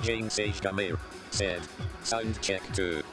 James H. Gamir said, sound check 2.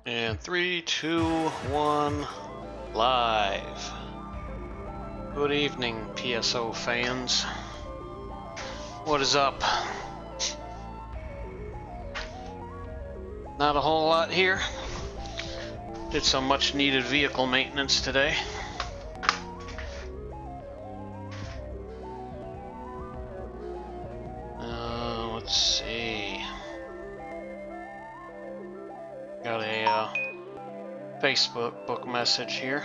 And 3, 2, 1, live. Good evening, PSO fans. What is up? Not a whole lot here. Did some much needed vehicle maintenance today. Let's see. Got a Facebook message here.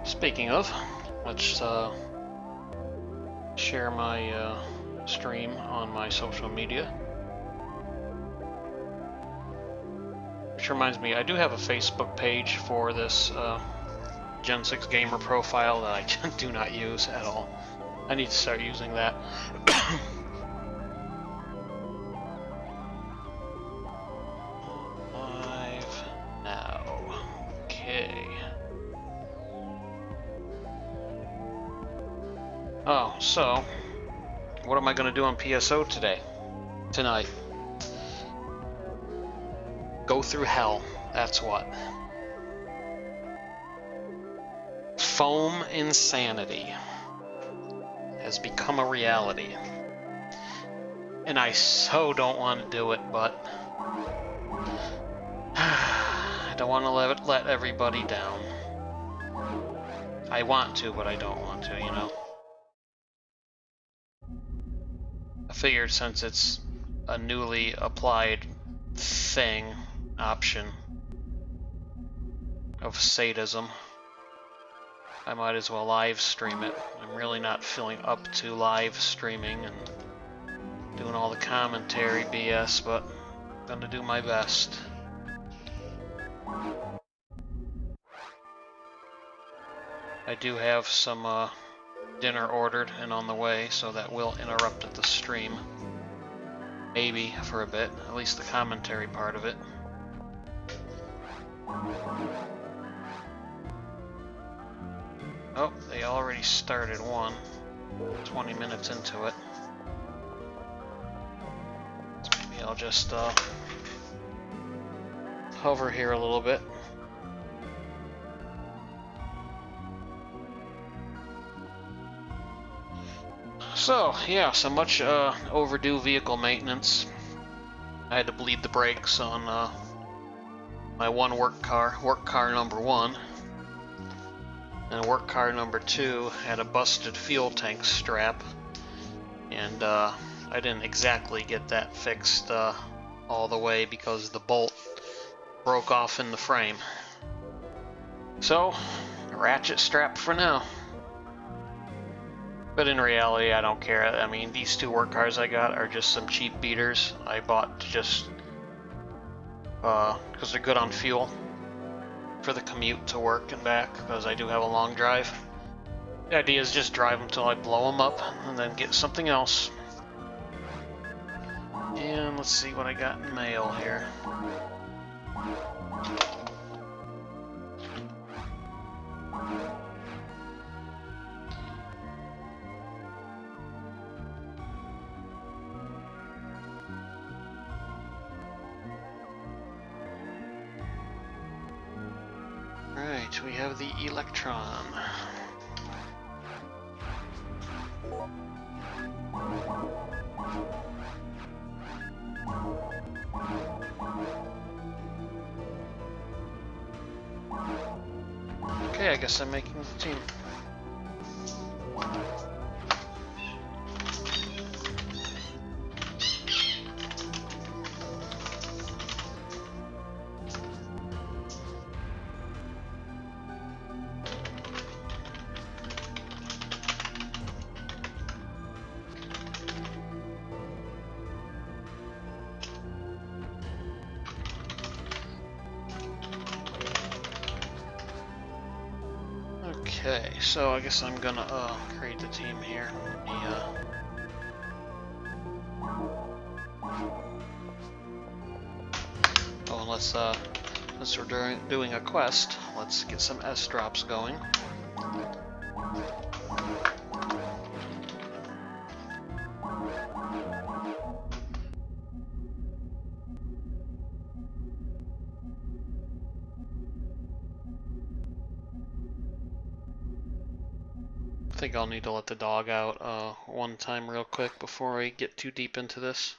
Speaking of, let's share my stream on my social media. Which reminds me, I do have a Facebook page for this Gen 6 gamer profile that I do not use at all. I need to start using that. Live now. Okay. Oh, so what am I going to do on PSO tonight? Go through hell. That's what. Foam insanity has become a reality. And I so don't want to do it, but I don't want to let everybody down. I want to, but I don't want to, you know? I figured since it's a newly applied option of sadism, I might as well live stream it. I'm really not feeling up to live streaming and doing all the commentary BS, but I'm gonna do my best. I do have some dinner ordered and on the way, so that will interrupt the stream. Maybe for a bit, at least the commentary part of it. Oh, they already started one. 20 minutes into it. Maybe I'll just hover here a little bit. So, yeah, so much overdue vehicle maintenance. I had to bleed the brakes on my one work car number 1. And work car number 2 had a busted fuel tank strap. And I didn't exactly get that fixed all the way because the bolt broke off in the frame. So, ratchet strap for now. But in reality, I don't care. I mean, these 2 work cars I got are just some cheap beaters I bought just because they're good on fuel for the commute to work and back, because I do have a long drive. The idea is just drive them till I blow them up and then get something else. And let's see what I got in mail here. Right, we have the Electron. Okay, I guess I'm making the team. Okay, so I guess I'm gonna create the team here. Let me, oh, and let's since we're doing a quest, let's get some S drops going. I think I'll need to let the dog out one time real quick before I get too deep into this.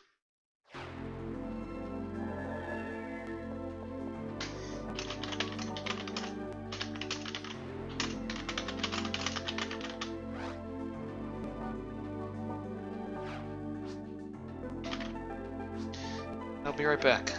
I'll be right back.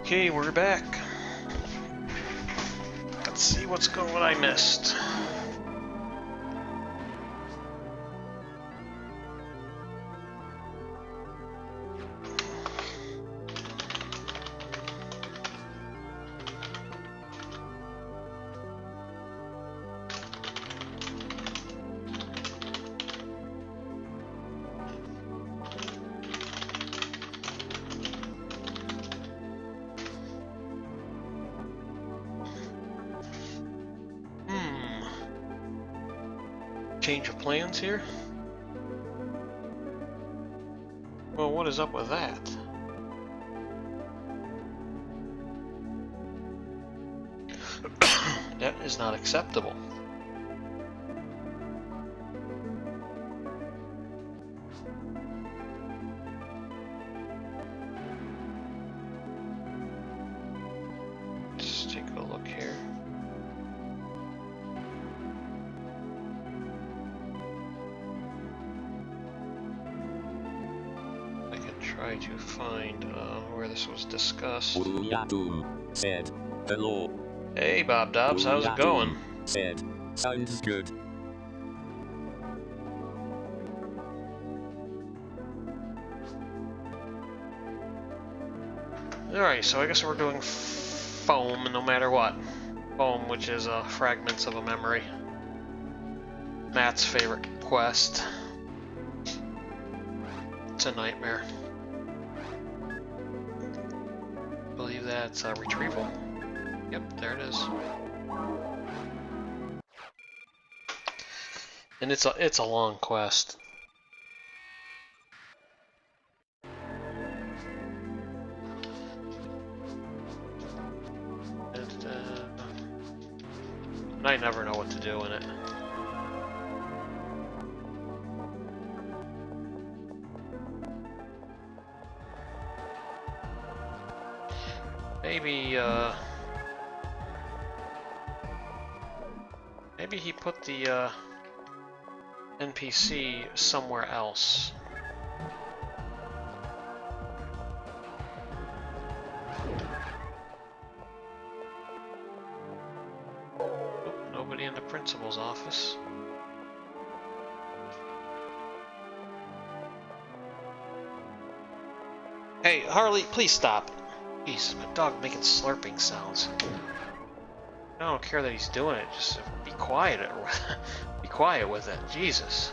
Okay, we're back. Let's see what I missed. Change of plans here? Well, what is up with that? That is not acceptable. Let's take a look here. Try to find where this was discussed. Doom said, hello. Hey Bob Dobbs, how's it going? Said, sounds good. Alright, so I guess we're doing foam no matter what. Foam, which is fragments of a memory. Matt's favorite quest. It's a nightmare. I believe that's retrieval. Yep, there it is. And it's a long quest. And I never know what to do in it. Maybe he put the NPC somewhere else. Oh, nobody in the principal's office. Hey, Harley, please stop. Jeez, my dog making slurping sounds. I don't care that he's doing it, just be quiet or be quiet with it. Jesus.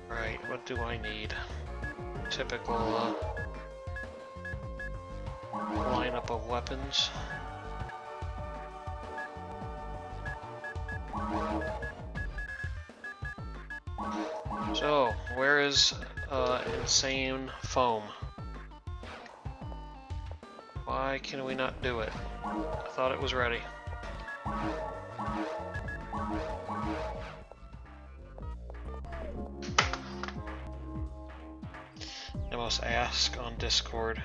Right, what do I need? Typical lineup of weapons. So, where is insane foam? Why can we not do it? I thought it was ready. I must ask on Discord.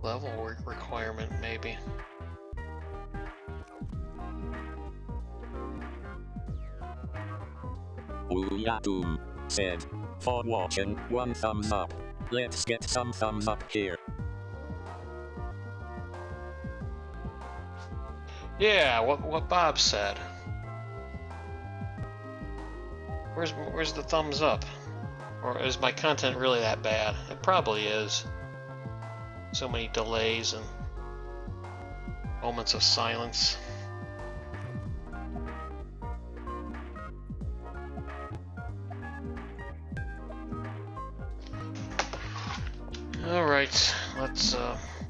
Level requirement, maybe. Doom said, for watching, 1 thumbs up. Let's get some thumbs up here. Yeah, what Bob said. Where's the thumbs up? Or is my content really that bad? It probably is. So many delays and moments of silence. Alright, let's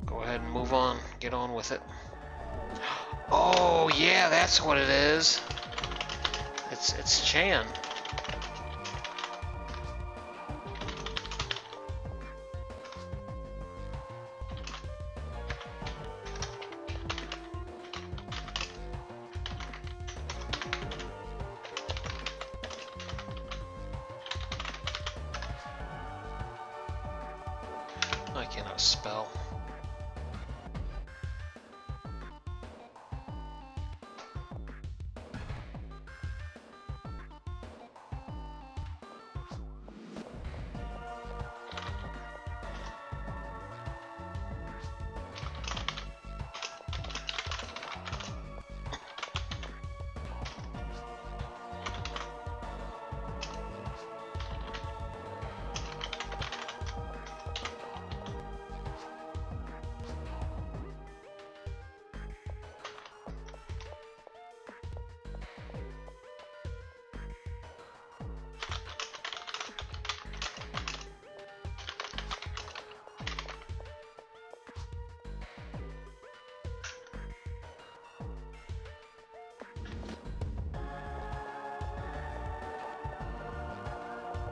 go ahead and move on. Get on with it. Oh yeah, that's what it is. It's Chan. I cannot spell.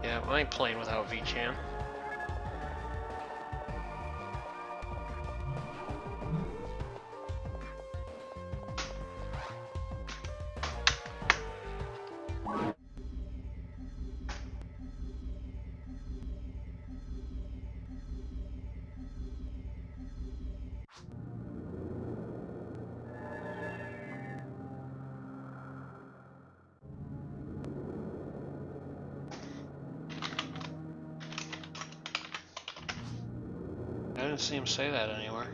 Yeah, I ain't playing without V-Chan. I didn't see him say that anywhere.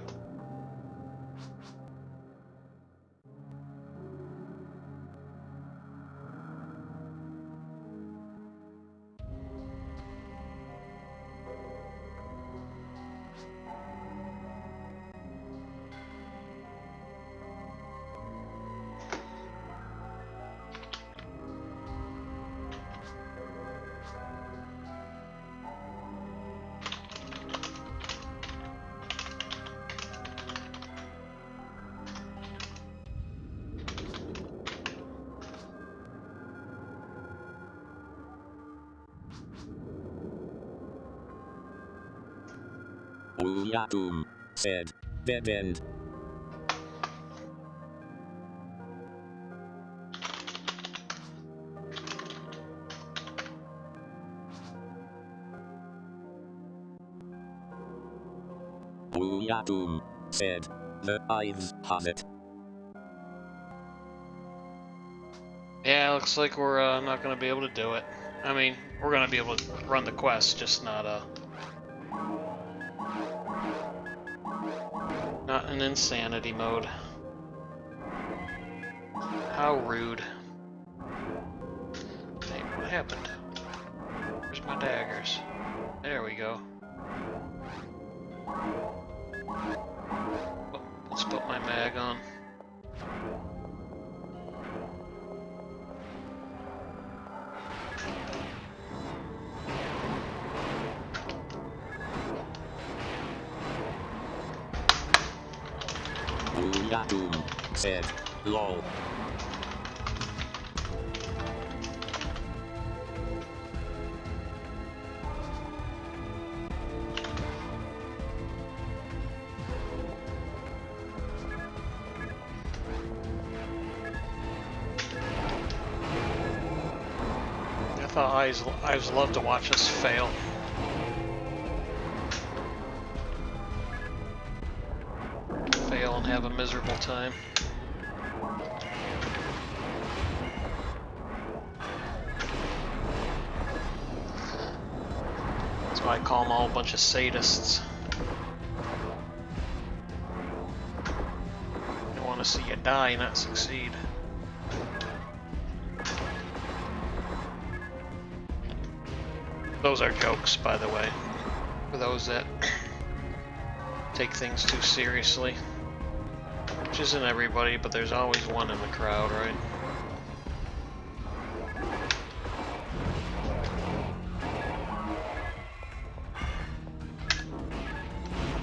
Ooh-ya-boom, said, dead end. Ooh-ya-boom, said, the eyes have it. Yeah, looks like we're not going to be able to do it. I mean, we're going to be able to run the quest, just not in insanity mode. How rude. Hey, what happened? Where's my daggers? There we go. Oh, let's put my mag on. Ooh-ya-boom, said, lol. I just love to watch us fail. Fail and have a miserable time. That's why I call them all a bunch of sadists. I want to see you die, not succeed. Those are jokes, by the way, for those that take things too seriously. Which isn't everybody, but there's always one in the crowd, right?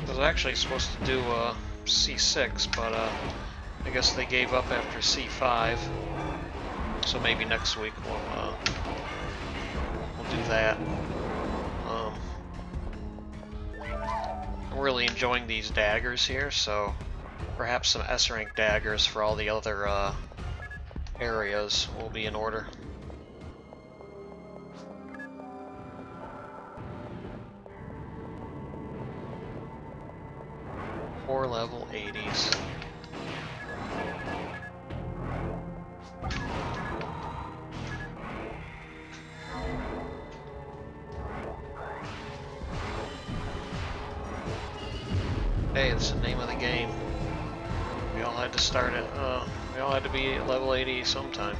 I was actually supposed to do C6, but I guess they gave up after C5. So maybe next week we'll do that. I'm really enjoying these daggers here, so perhaps some S-rank daggers for all the other areas will be in order. 4 level 80s. Hey, it's the name of the game. We all had to start it. We all had to be at level 80 sometime.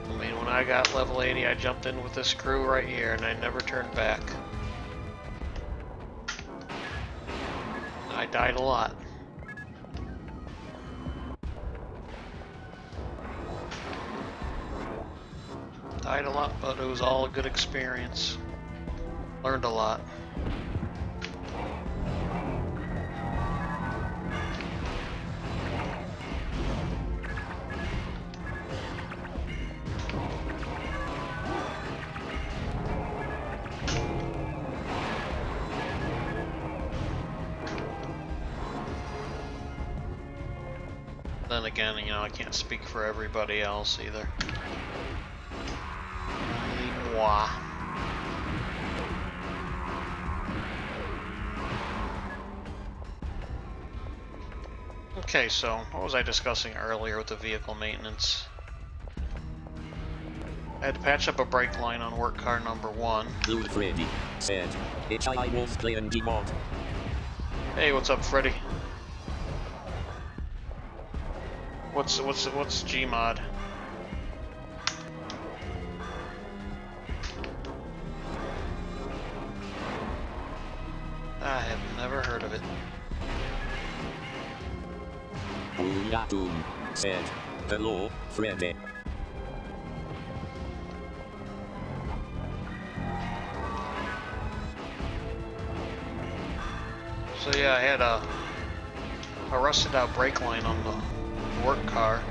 I mean, when I got level 80, I jumped in with this crew right here, and I never turned back. I died a lot. Died a lot, but it was all a good experience. Learned a lot. Then again, you know, I can't speak for everybody else either. Moi. Okay, so what was I discussing earlier with the vehicle maintenance? I had to patch up a brake line on work car number 1. Dude Freddy said, HI Wolf playing Gmod. Hey, what's up, Freddy? What's Gmod? I have never heard of it. Ooh said, hello, Freddy. So yeah, I had a rusted out brake line on the work car,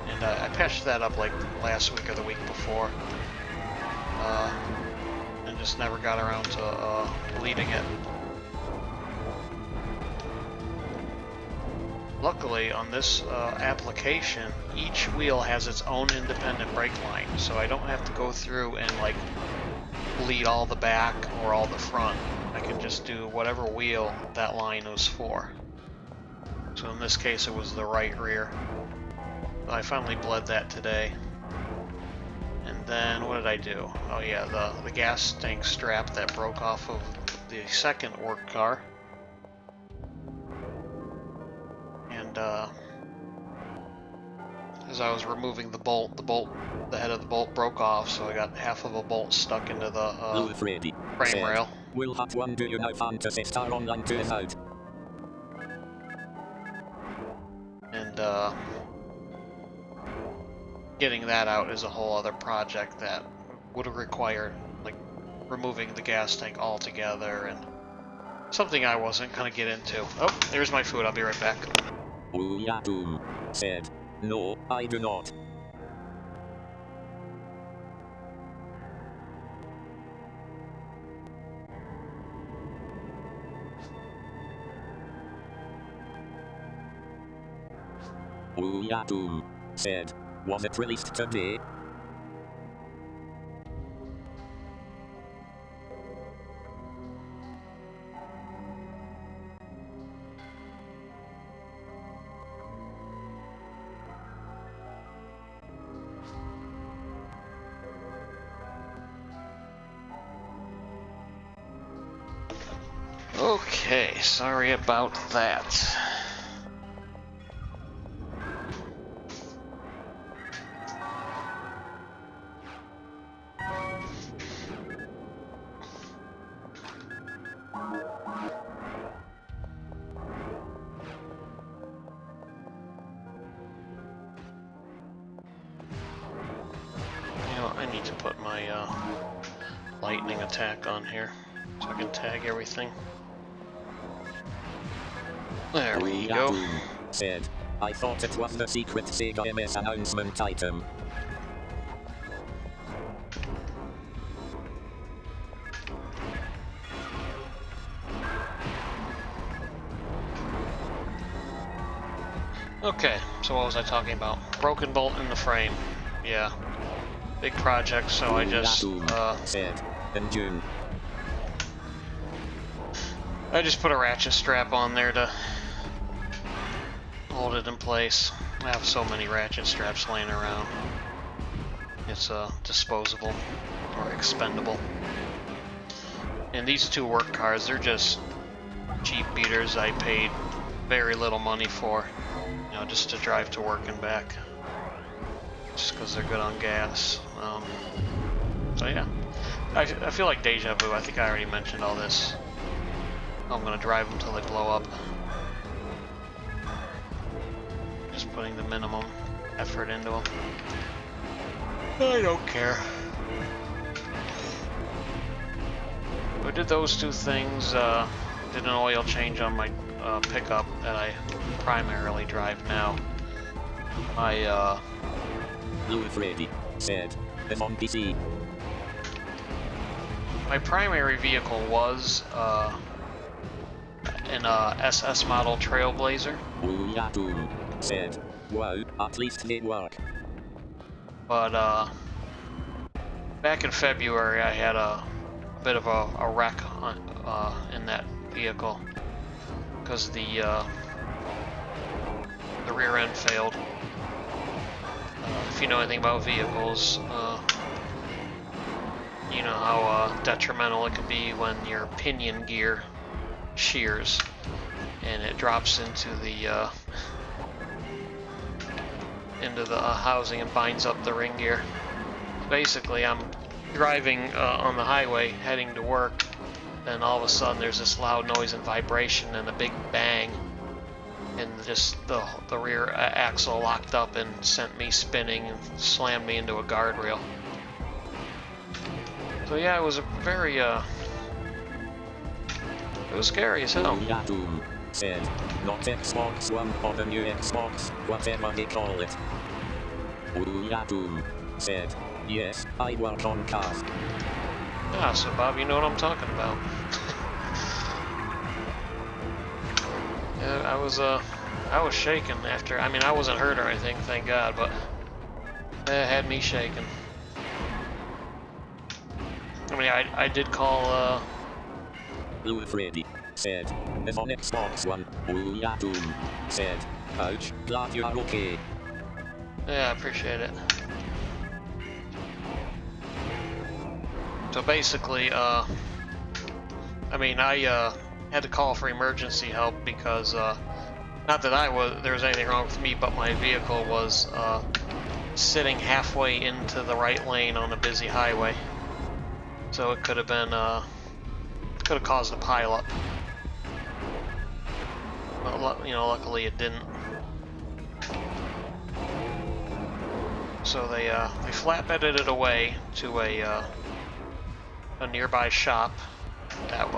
and I patched that up like last week or the week before, and just never got around to bleeding it. Luckily, on this application, each wheel has its own independent brake line, so I don't have to go through and like bleed all the back or all the front. I can just do whatever wheel that line was for. So in this case, it was the right rear. I finally bled that today. And then what did I do? Oh yeah, the gas tank strap that broke off of the second work car. And as I was removing the head of the bolt broke off, so I got half of a bolt stuck into the frame rail. We'll have one. Do you know Phantasy Star Online 2 is out? And getting that out is a whole other project that would have required like removing the gas tank altogether, and something I wasn't gonna get into. Oh, there's my food. I'll be right back. Ooh said, no, I do not. Ooh said, was it released today? Okay, sorry about that. I need to put my lightning attack on here so I can tag everything. There we go. Said, I thought it was the secret Sega MS announcement item. Okay, so what was I talking about? Broken bolt in the frame. Yeah. Big project, so I just put a ratchet strap on there to hold it in place. I have so many ratchet straps laying around. It's disposable or expendable. And these two work cars, they're just cheap beaters I paid very little money for, you know, just to drive to work and back. Just because they're good on gas. So yeah, I feel like deja vu. I think I already mentioned all this. I'm gonna drive them till they blow up. Just putting the minimum effort into them. I don't care. I did those two things. Did an oil change on my pickup that I primarily drive now. Blue Freddy said, Phantasy. My primary vehicle was an SS model Trailblazer. Said, wow, at least they work. But back in February, I had a bit of a wreck in that vehicle because the rear end failed. If you know anything about vehicles, you know how detrimental it can be when your pinion gear shears and it drops into the housing and binds up the ring gear. Basically, I'm driving on the highway heading to work, then all of a sudden there's this loud noise and vibration and a big bang, and just the rear axle locked up and sent me spinning and slammed me into a guardrail. So yeah, it was a very it was scary as hell. Said, not Xbox One or the new Xbox, whatever they call it. Said, yes, I work on cars. Ah, so Bob, you know what I'm talking about. Yeah, I was shaking after. I mean, I wasn't hurt or anything, thank God, but it had me shaking. I mean, I did call. Blue Freddy said, if on Xbox One, said, ouch, glad you're okay. Yeah, I appreciate it. So basically, I mean, I had to call for emergency help because, not that there was anything wrong with me, but my vehicle was sitting halfway into the right lane on a busy highway. So it could have been, could have caused a pileup. But, you know, luckily it didn't. So they flatbedded it away to a nearby shop that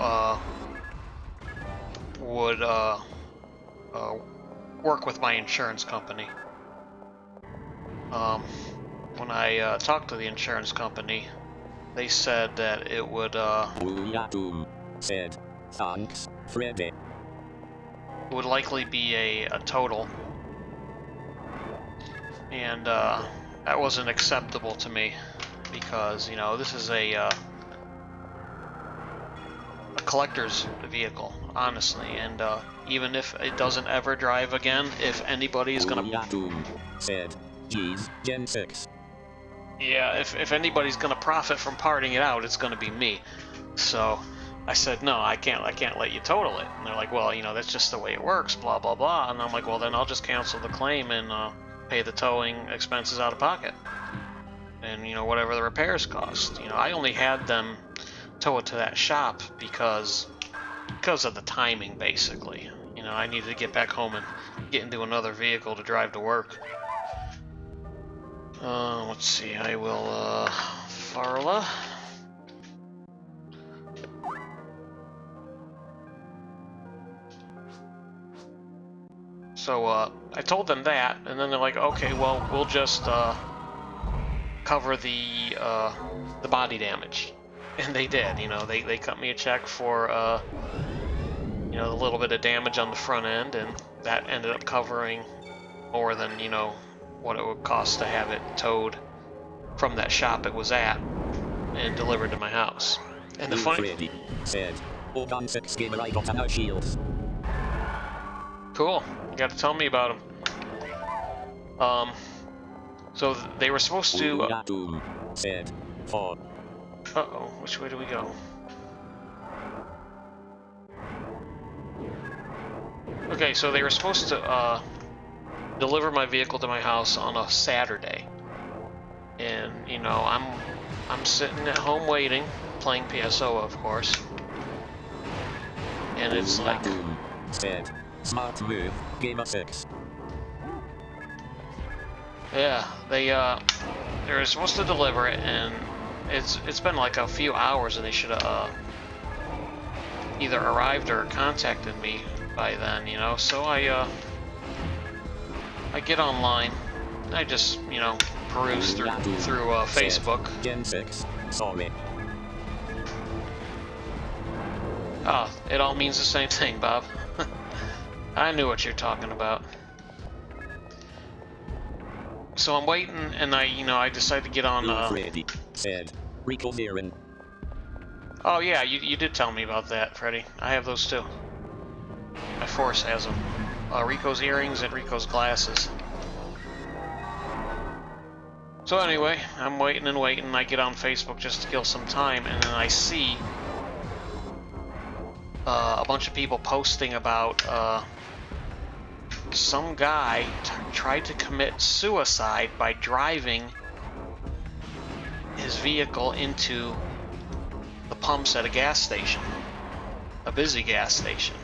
would work with my insurance company. When I talked to the insurance company, they said that it would said, thanks, Freddy. It would likely be a total, and that wasn't acceptable to me because, you know, this is a collector's vehicle, honestly, and even if it doesn't ever drive again, if anybody's gonna said, geez, Gen 6. Yeah, if anybody's gonna profit from parting it out, it's gonna be me. So I said, no, I can't let you total it. And they're like, well, you know, that's just the way it works, blah blah blah. And I'm like, well, then I'll just cancel the claim and pay the towing expenses out of pocket, and, you know, whatever the repairs cost. You know, I only had them tow it to that shop because of the timing, basically. You know, I needed to get back home and get into another vehicle to drive to work. Let's see, I will, Farla. So, I told them that, and then they're like, okay, well, we'll just, cover the body damage. And they did, you know, they cut me a check for, you know, a little bit of damage on the front end, and that ended up covering more than, you know, what it would cost to have it towed from that shop it was at and delivered to my house. And the funny... Freddy said, Open 6 gamer I got no shields. Cool. You got to tell me about them. So they were supposed to... said, for. Uh-oh, which way do we go? Okay, so they were supposed to deliver my vehicle to my house on a Saturday. And, you know, I'm sitting at home waiting, playing PSO, of course. And it's like... said, smart move, gamer 6. Yeah, they were supposed to deliver it, and it's been like a few hours, and they should have either arrived or contacted me by then, you know. So I get online, I just, you know, peruse through Facebook. Gen 6, sorry. Ah, it all means the same thing, Bob. I knew what you're talking about. So I'm waiting, and I decided to get on. Freddy said, Rico Viren. Oh yeah, you did tell me about that, Freddy. I have those too. My Force has them. Rico's earrings and Rico's glasses. So anyway, I'm waiting and waiting, and I get on Facebook just to kill some time, and then I see a bunch of people posting about some guy tried to commit suicide by driving his vehicle into the pumps at a gas station, a busy gas station.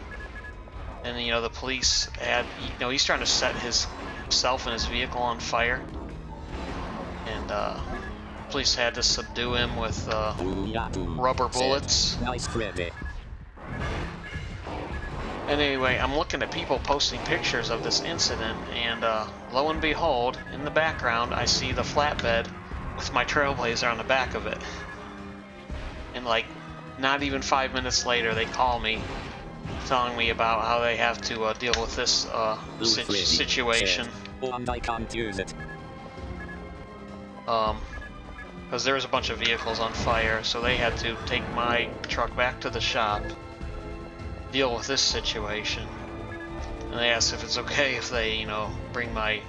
And, you know, the police had, you know, he's trying to set himself and his vehicle on fire. And police had to subdue him with rubber bullets. Nice Freddy. And anyway, I'm looking at people posting pictures of this incident, and lo and behold, in the background, I see the flatbed with my Trailblazer on the back of it. And like, not even 5 minutes later, they call me, telling me about how they have to deal with this situation. And I can't use it. Because there was a bunch of vehicles on fire, so they had to take my truck back to the shop, deal with this situation, and they asked if it's okay if they, you know, bring my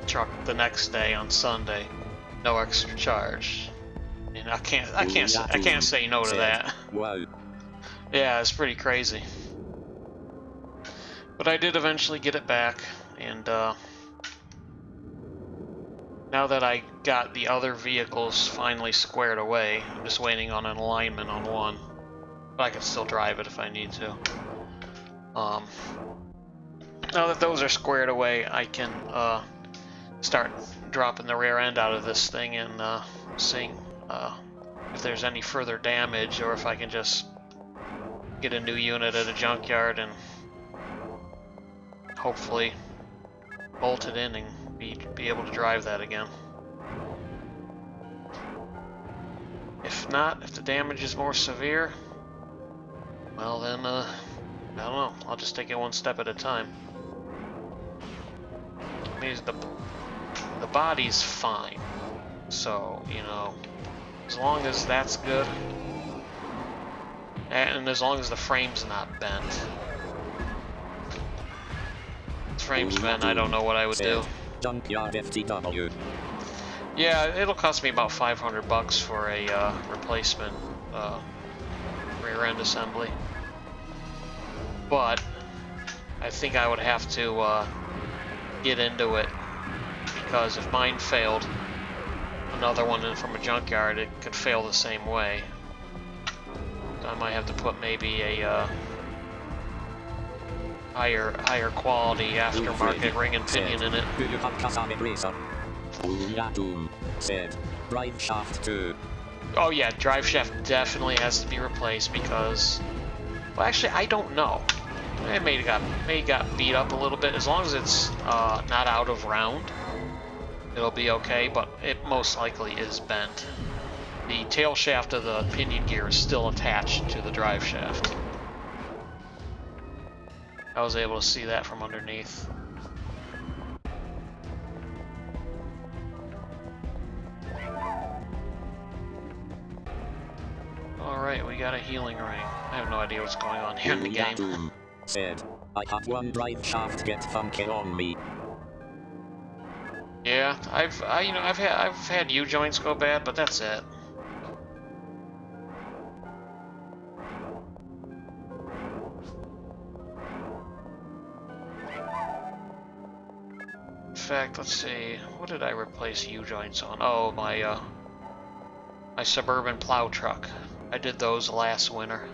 truck the next day on Sunday, no extra charge. And I can't say no to that. Wow. Yeah, it's pretty crazy. But I did eventually get it back, and now that I got the other vehicles finally squared away, I'm just waiting on an alignment on one. But I can still drive it if I need to. Now that those are squared away, I can start dropping the rear end out of this thing and seeing if there's any further damage, or if I can just get a new unit at a junkyard and hopefully bolt it in and be able to drive that again. If not, if the damage is more severe, well then, I don't know, I'll just take it one step at a time. I mean, the body's fine, so, you know, as long as that's good, and as long as the frame's not bent. If the frame's bent, I don't know what I would do. Junkyard FTW. Yeah, it'll cost me about $500 for a replacement rear end assembly. But I think I would have to get into it, because if mine failed, another one from a junkyard, it could fail the same way. So I might have to put maybe a higher quality aftermarket ring and pinion in it. Do you have Kasame Bracer? Said, drive shaft too. Oh yeah, drive shaft definitely has to be replaced because, well, actually I don't know. It may have got beat up a little bit. As long as it's not out of round, it'll be okay. But it most likely is bent. The tail shaft of the pinion gear is still attached to the drive shaft. I was able to see that from underneath. got a healing ring. I have no idea what's going on here in the game. Doom said, I have one drive shaft get funky on me. Yeah, I've had U-joints go bad, but that's it. In fact, let's see, what did I replace U-joints on? Oh, my Suburban plow truck. I did those last winter.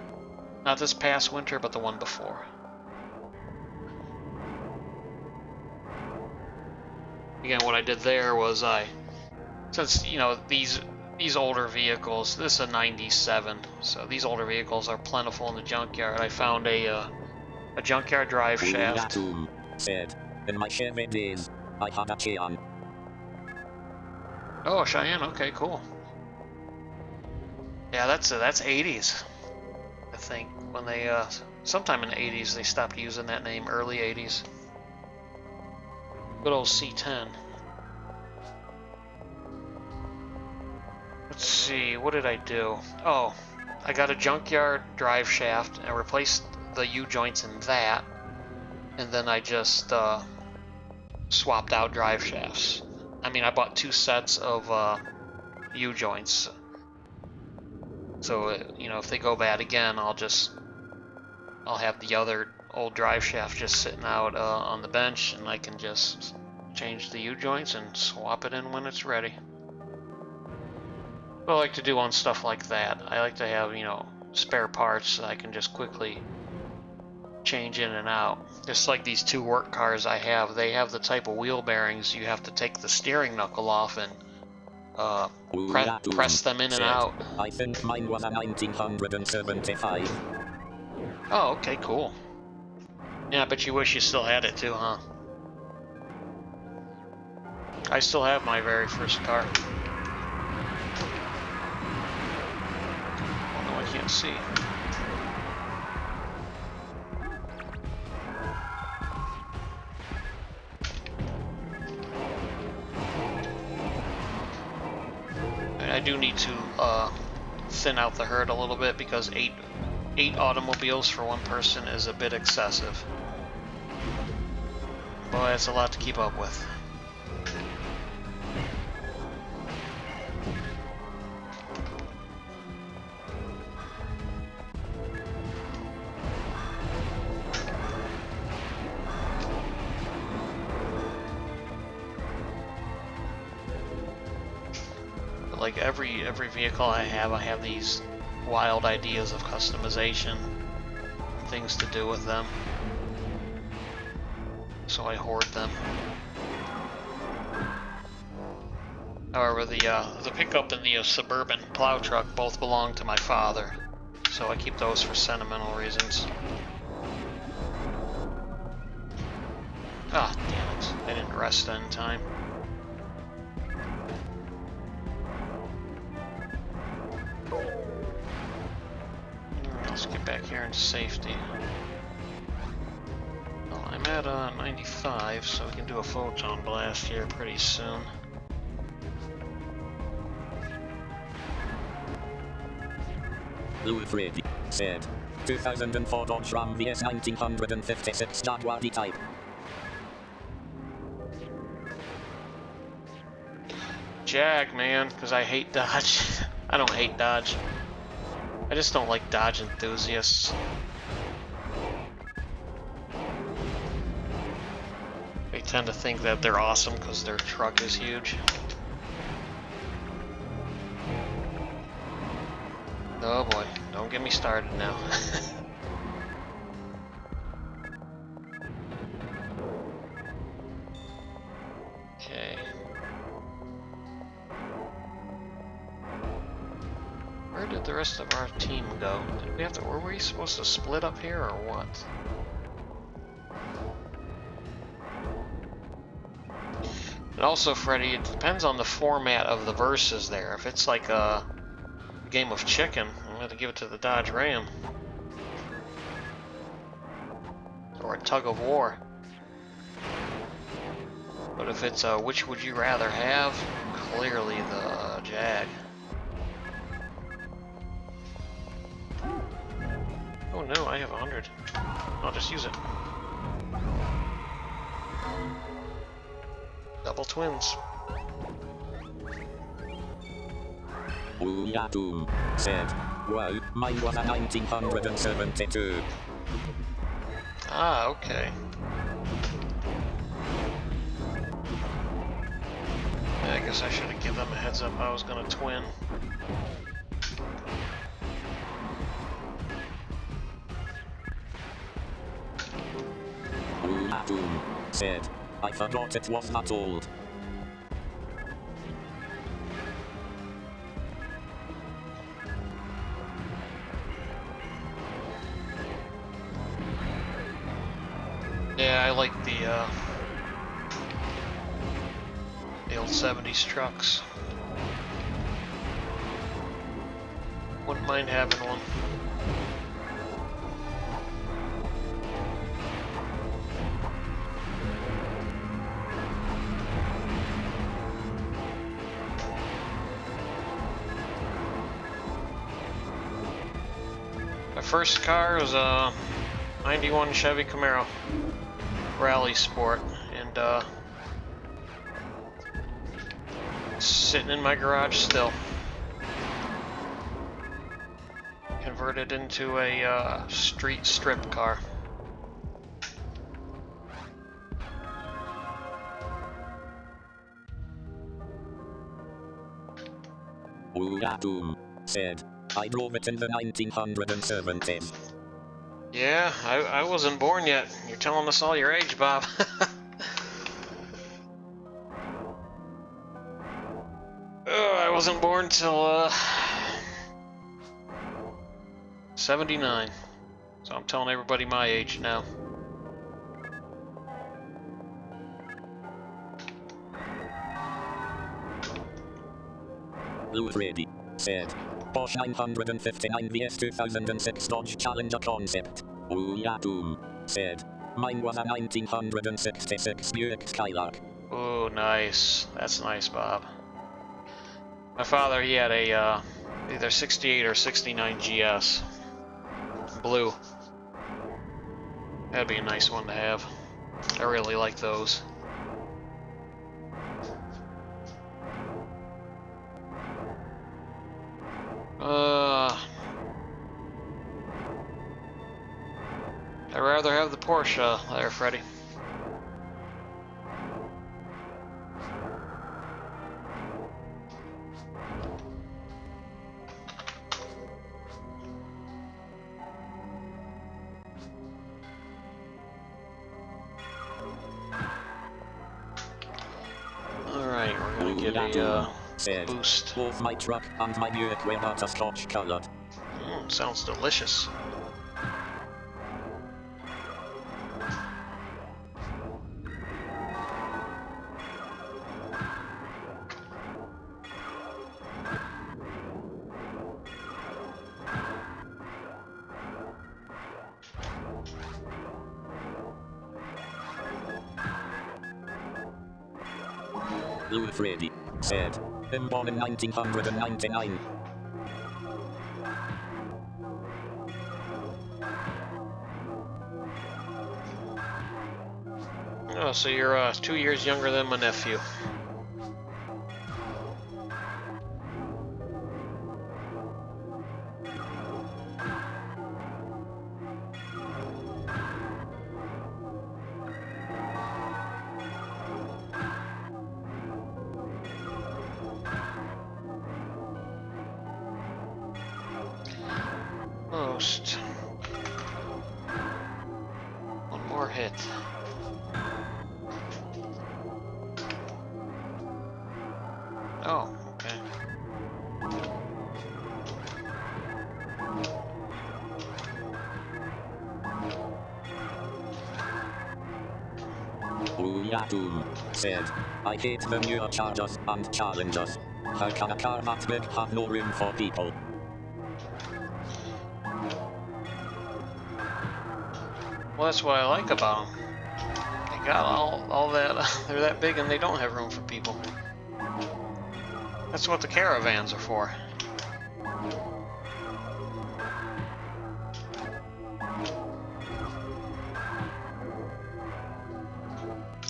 Not this past winter, but the one before. Again, what I did there was since, you know, these older vehicles, this is a 97, so these older vehicles are plentiful in the junkyard. I found a junkyard drive shaft. Said, in my Chevy days, I had a Cheyenne. Oh, Cheyenne, okay, cool. Yeah, that's 80s, I think, when they, sometime in the 80s they stopped using that name, early 80s. Good old C10. Let's see, what did I do? Oh, I got a junkyard drive shaft and replaced the U-joints in that, and then I just swapped out drive shafts. I mean, I bought 2 sets of U-joints. So, you know, if they go bad again, I'll have the other old drive shaft just sitting out on the bench, and I can just change the U-joints and swap it in when it's ready. What I like to do on stuff like that, I like to have, you know, spare parts that I can just quickly change in and out. Just like these 2 work cars I have, they have the type of wheel bearings you have to take the steering knuckle off and press them in and out. I think mine was a 1975. Oh, okay, cool. Yeah, I bet you wish you still had it too, huh? I still have my very first car. Oh no, I can't see. I do need to thin out the herd a little bit because eight automobiles for one person is a bit excessive. Boy, that's a lot to keep up with. Like every vehicle I have these wild ideas of customization, things to do with them, so I hoard them. However, the pickup and the Suburban plow truck both belong to my father, so I keep those for sentimental reasons. Ah, damn it! I didn't rest in time. Let's get back here in safety. Well, I'm at 95, so we can do a photon blast here pretty soon. Louis Freddy said, 2004 Dodge Ram VS 1956 Jaguar D-Type. Jag, man, because I hate Dodge. I don't hate Dodge. I just don't like Dodge enthusiasts. They tend to think that they're awesome because their truck is huge. Oh boy, don't get me started now. Okay. Where did the rest of our team go? Did we have to, were we supposed to split up here or what? And also, Freddy, it depends on the format of the verses there. If it's like a game of chicken, I'm going to give it to the Dodge Ram. Or a tug of war. But if it's a which would you rather have, clearly the Jag. Oh no, I have 100. I'll just use it. Double twins. Doom said, well, mine was a 1972. Ah, okay. I guess I should have given them a heads up I was gonna twin. Doom said, I forgot it was that old. Yeah, I like the old 70s trucks. Wouldn't mind having one. My first car was a 91 Chevy Camaro Rally Sport, and sitting in my garage still. Converted into a street strip car. Doom said, I drove it in the 1970s. Yeah, I wasn't born yet. You're telling us all your age, Bob. Oh, I wasn't born till 79. So I'm telling everybody my age now. Ready said, Porsche 959 vs 2006 Dodge Challenger concept. Doom said, mine was a 1966 Buick Skylark. Oh, nice. That's nice, Bob. My father, he had a either 68 or 69 GS. Blue. That'd be a nice one to have. I really like those. I'd rather have the Porsche there, Freddy. Alright, we're gonna get a boost. Both my truck and my Buick were butterscotch colored. Sounds delicious. Blue Freddy said, I'm born in 1999. Oh, so you're 2 years younger than my nephew. Most. One more hit. Oh, okay. Doom said, I hate the newer Chargers and Challengers. How can a car that big have no room for people? Well, that's what I like about them. They got all that, they're that big and they don't have room for people. That's what the caravans are for.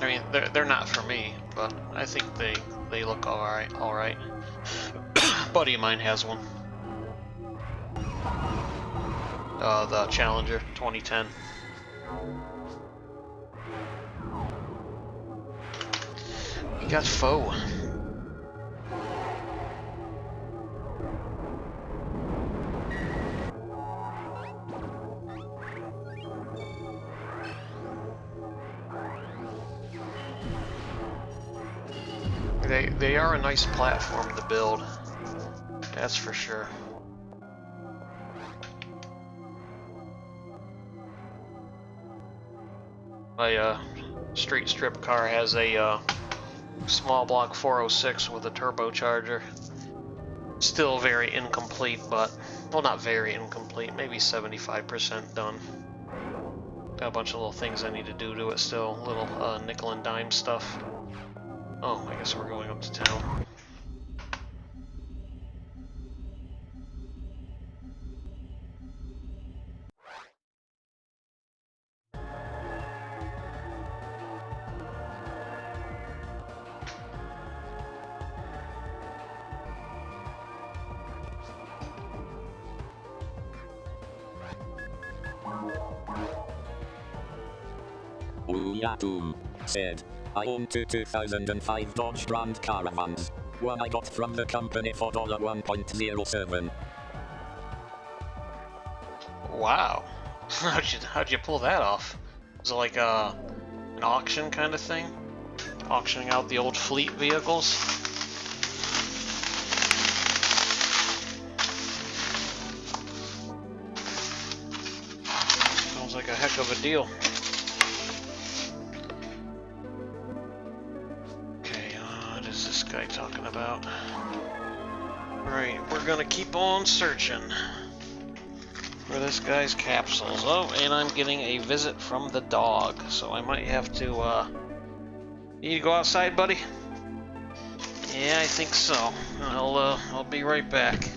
I mean, they're not for me, but I think they look alright. Alright. Buddy of mine has one. The Challenger 2010. We got foe. They are a nice platform to build. That's for sure. My street strip car has a small block 406 with a turbocharger. Still very incomplete, but, well, not very incomplete, maybe 75% done. Got a bunch of little things I need to do to it still, little nickel and dime stuff. Oh, I guess we're going up to town. Ooh said, I own two 2005 Dodge Grand Caravans. One I got from the company for $1.07. Wow. How'd you pull that off? Was it like an auction kind of thing? Auctioning out the old fleet vehicles? Sounds like a heck of a deal. Guy talking about. Alright, we're gonna keep on searching for this guy's capsules. Oh, and I'm getting a visit from the dog, so I might have to, you need to go outside, buddy? Yeah, I think so. I'll be right back.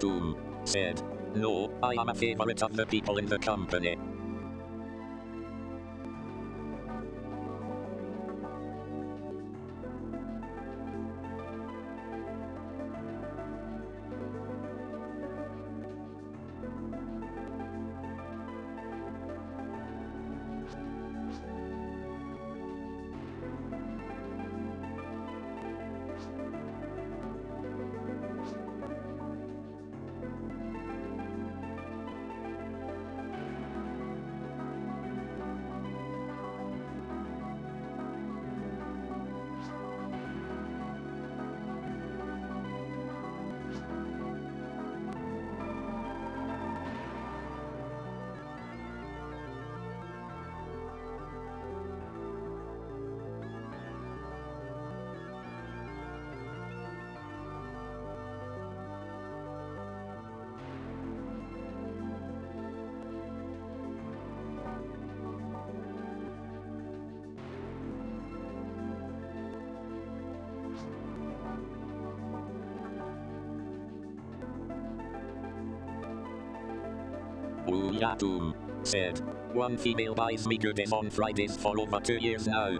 Ooh said, no, I am a favorite of the people in the company. Ooh said, one female buys me goodies on Fridays for over 2 years now.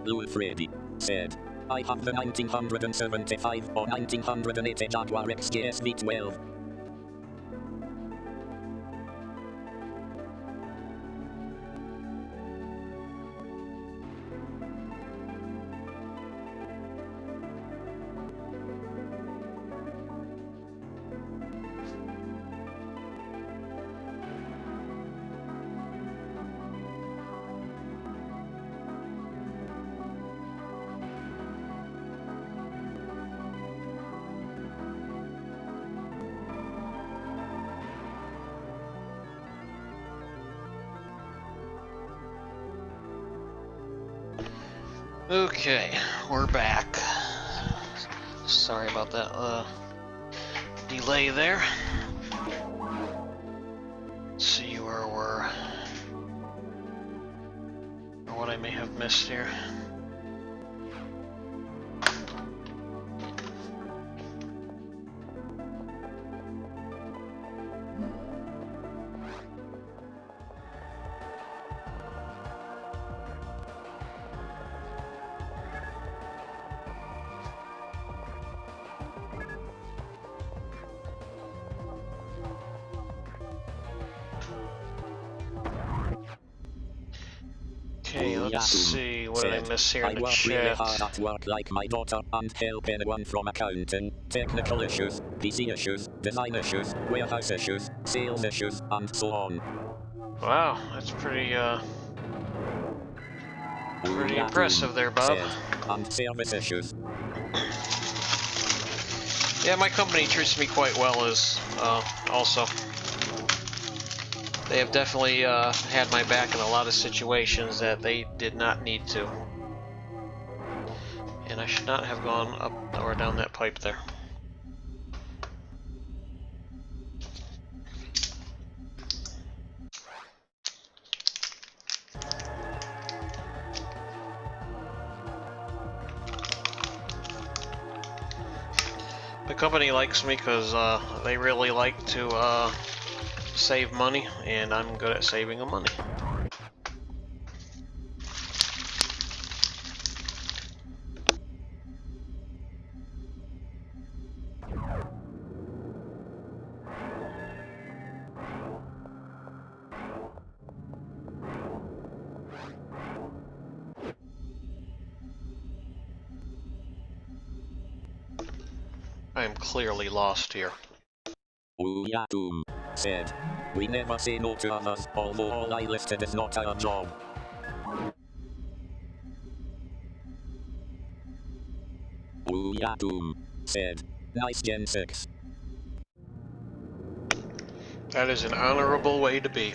Blue Freddy said, I have the 1975 or 1980 Jaguar XJS V12. Okay, we're back. Sorry about that delay there. Let's see where we're, or what I may have missed here. Okay, let's see, what did I miss here in the chat? I work really hard at work like my daughter and help anyone from accounting, technical issues, PC issues, design issues, warehouse issues, sales issues, and so on. Wow, that's pretty impressive there, Bob. And service issues. Yeah, my company treats me quite well as also. They have definitely had my back in a lot of situations that they did not need to. And I should not have gone up or down that pipe there. The company likes me because they really like to save money, and I'm good at saving them money. I am clearly lost here. Doom said, "We never say no to others, although all I listed is not our job." Doom said, "Nice Gen 6. That is an honorable way to be.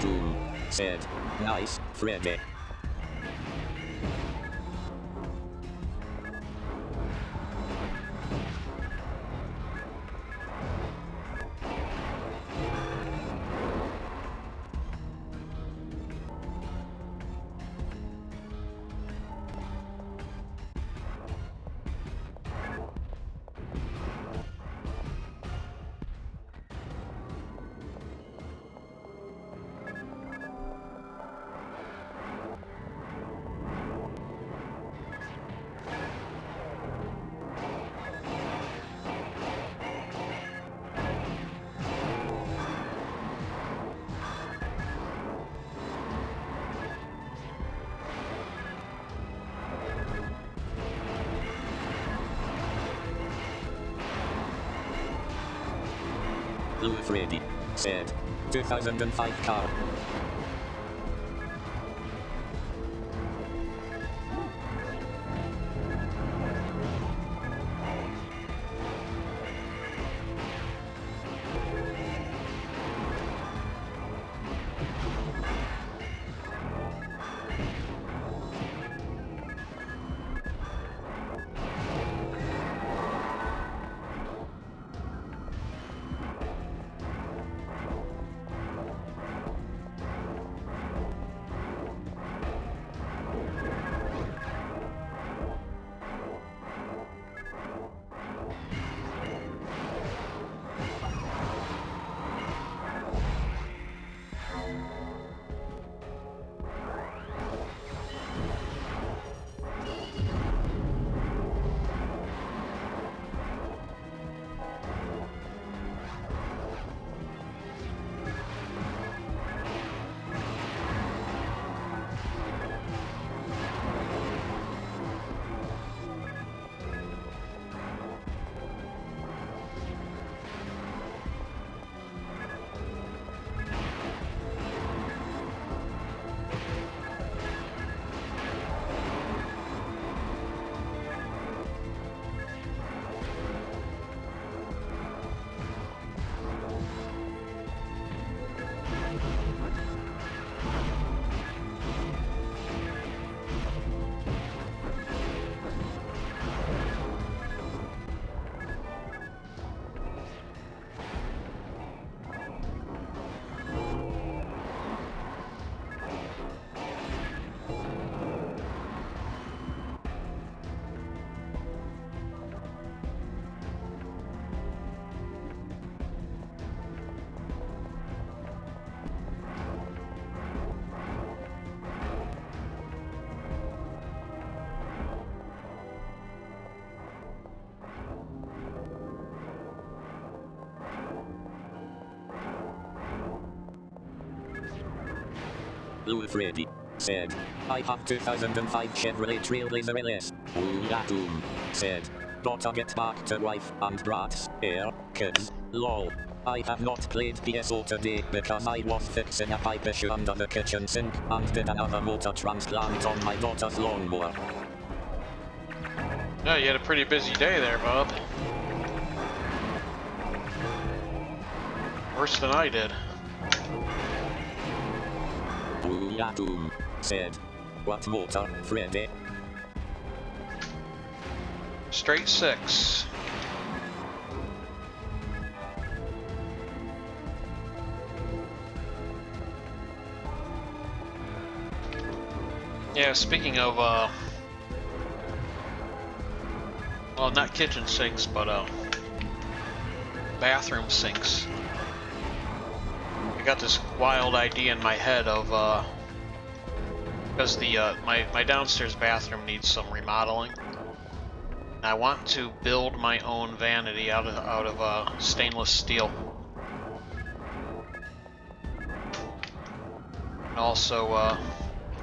Doom said, "Nice, Freddy." Blue Freddy said, 2005 car. Lou Freddy said, I have 2005 Chevrolet Trailblazer LS. Ooh, yeah, boom, said. Gotta get back to wife and brats, kids, lol. I have not played PSO today because I was fixing a pipe issue under the kitchen sink and did another motor transplant on my daughter's lawnmower. Yeah, you had a pretty busy day there, Bob. Worse than I did. Ooh, yeah, boom, said. What motor, Freddy? Straight 6. Yeah, speaking of, well, not kitchen sinks, but, bathroom sinks. I got this wild idea in my head of, because my downstairs bathroom needs some remodeling. I want to build my own vanity out of stainless steel. And also,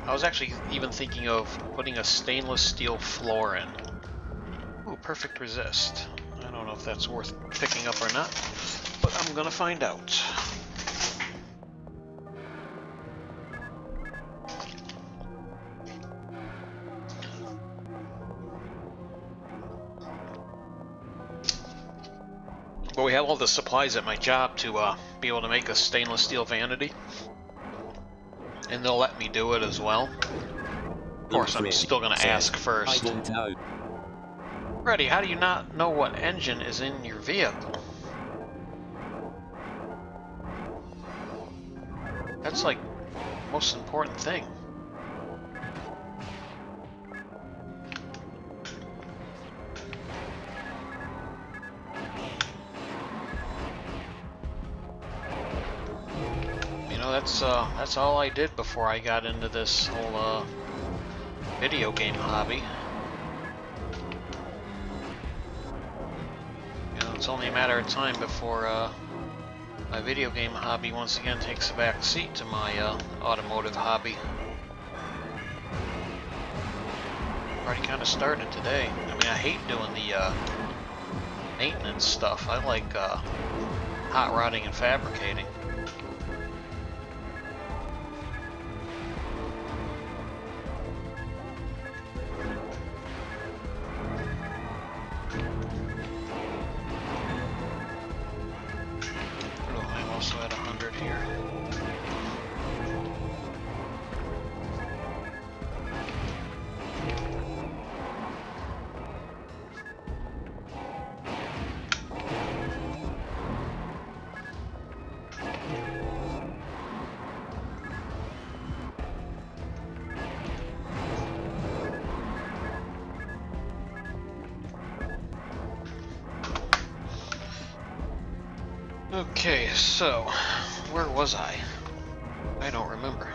I was actually even thinking of putting a stainless steel floor in. Ooh, perfect resist. I don't know if that's worth picking up or not, but I'm gonna find out. But we have all the supplies at my job to be able to make a stainless steel vanity. And they'll let me do it as well. Of course, I'm still going to ask first. I don't know. Freddy, how do you not know what engine is in your vehicle? That's like the most important thing. That's all I did before I got into this whole video game hobby. You know, it's only a matter of time before my video game hobby once again takes a back seat to my automotive hobby. Already kind of started today. I mean, I hate doing the maintenance stuff. I like hot rodding and fabricating. Okay, so, where was I? I don't remember.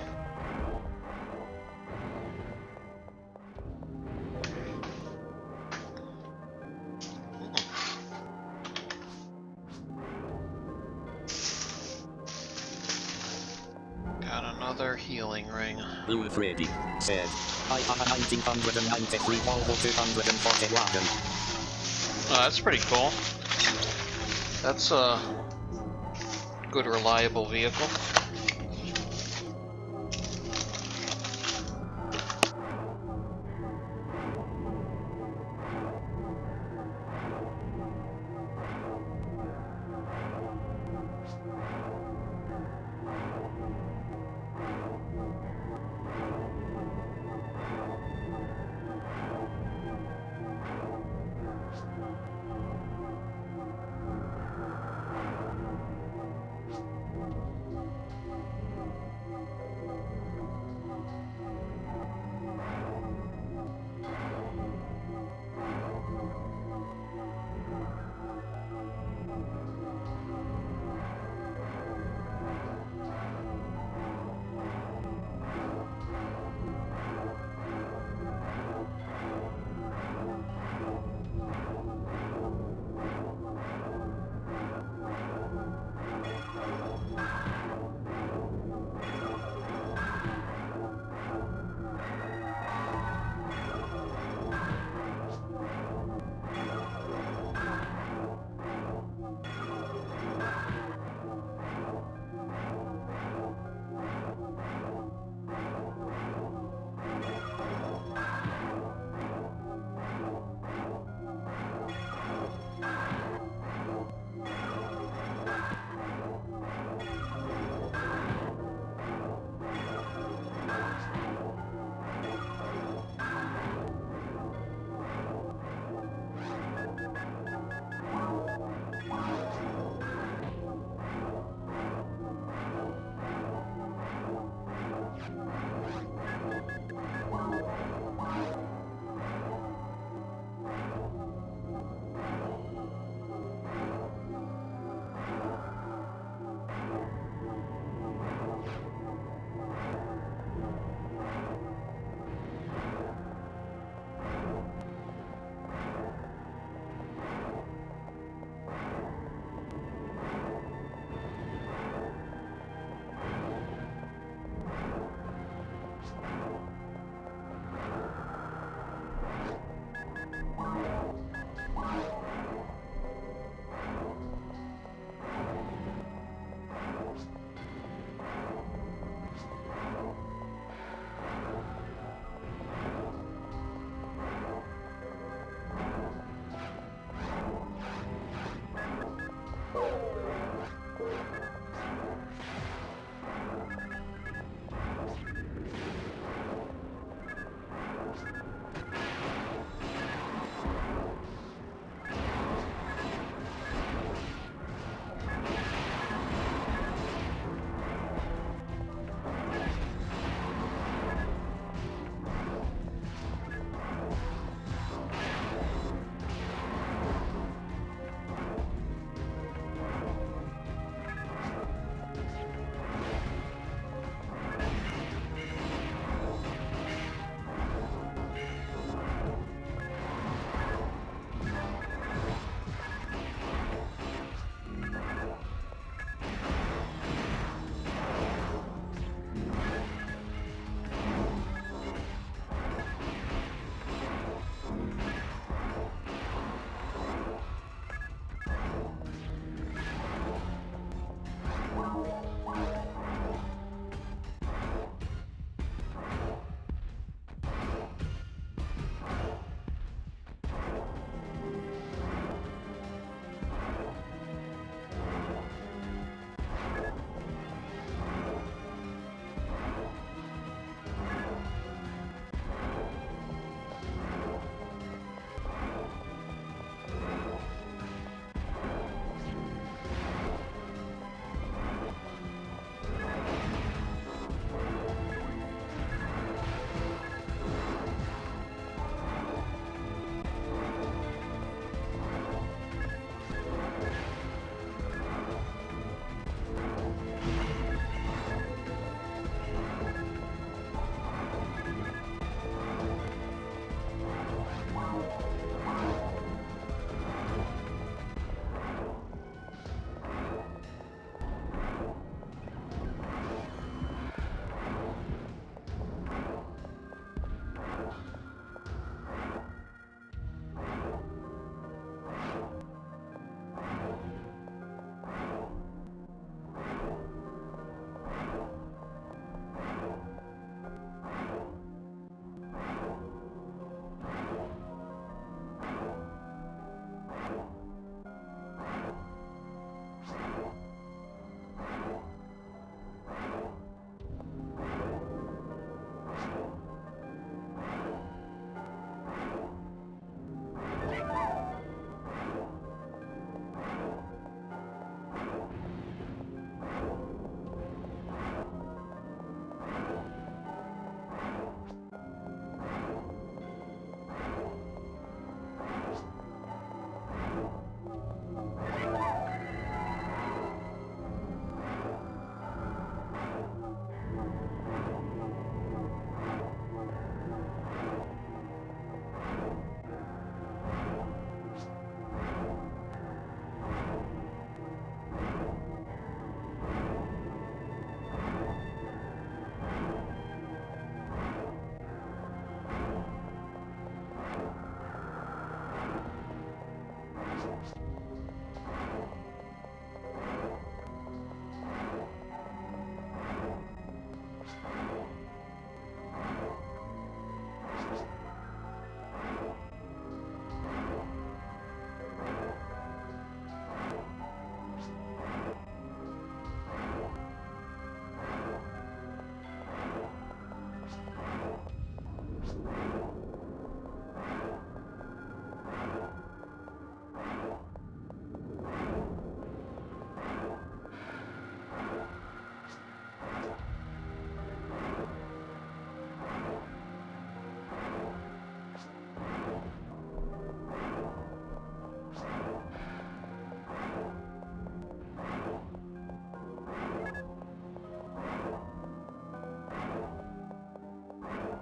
Got another healing ring. Lou Freddy said, I have a 1993 Volvo 240 wagon. Oh, that's pretty cool. That's a good, reliable vehicle.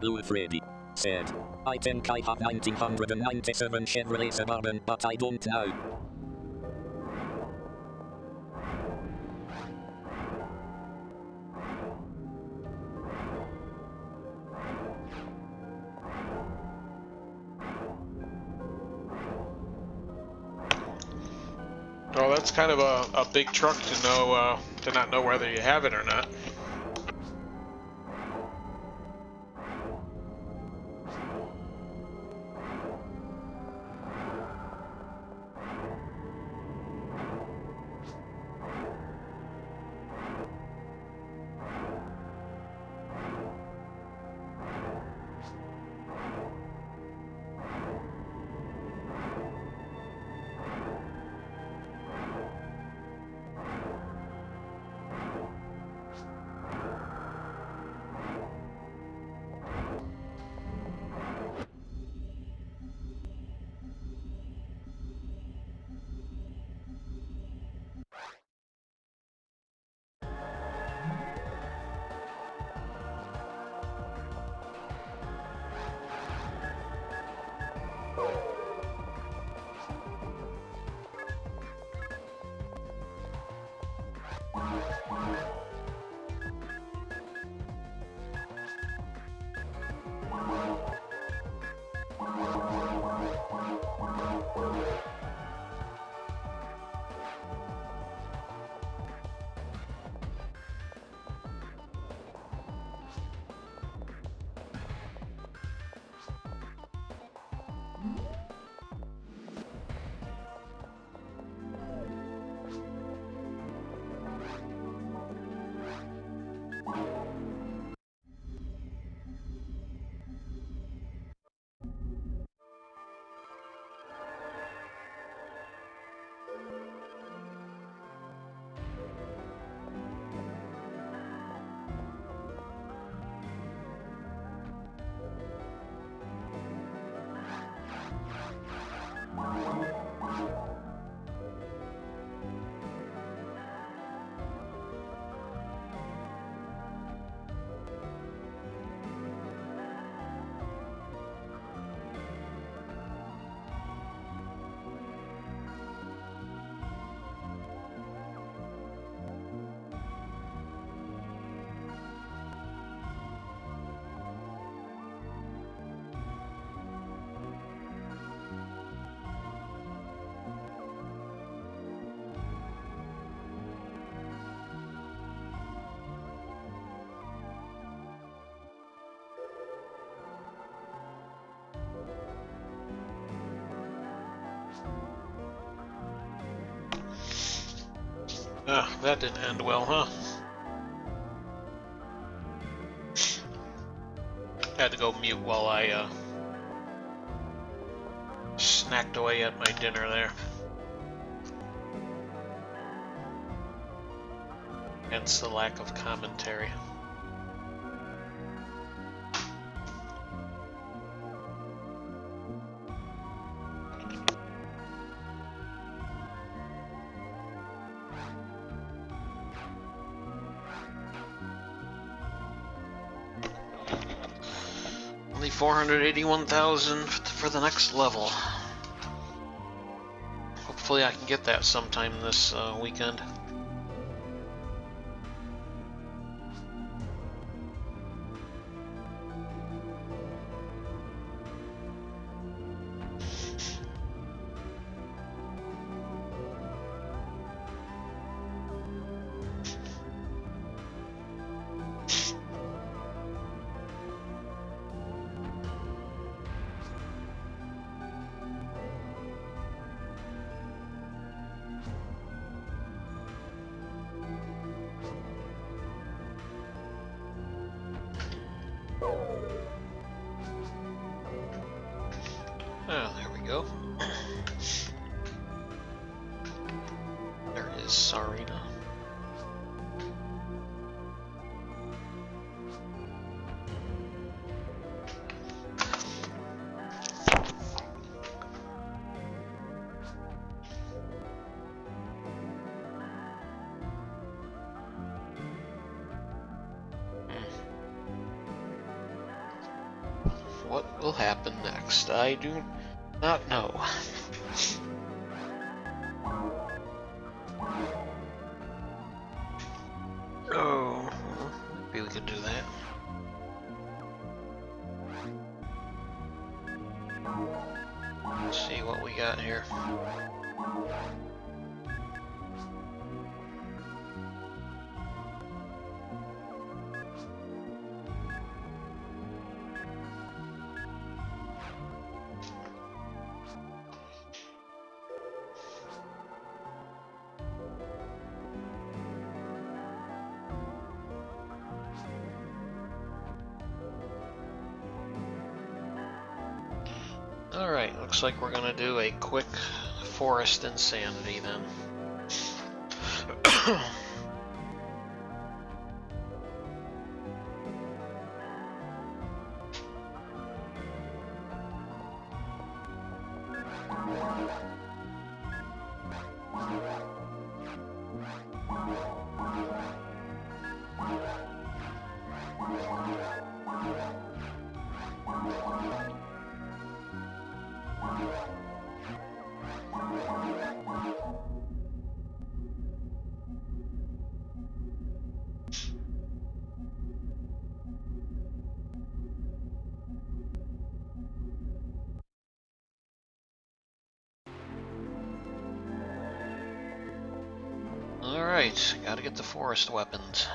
Blue Freddy said, I think I have 1997 Chevrolet Suburban, but I don't know. Well, that's kind of a big truck to know to not know whether you have it or not. Ah, that didn't end well, huh? Had to go mute while I snacked away at my dinner there. Hence the lack of commentary. Only 481,000 for the next level. Hopefully I can get that sometime this weekend. what will happen next? I do not know. Oh, maybe we could do that. Let's see what we got here. Alright, looks like we're gonna do a quick forest insanity then. Alright, gotta get the forest weapons.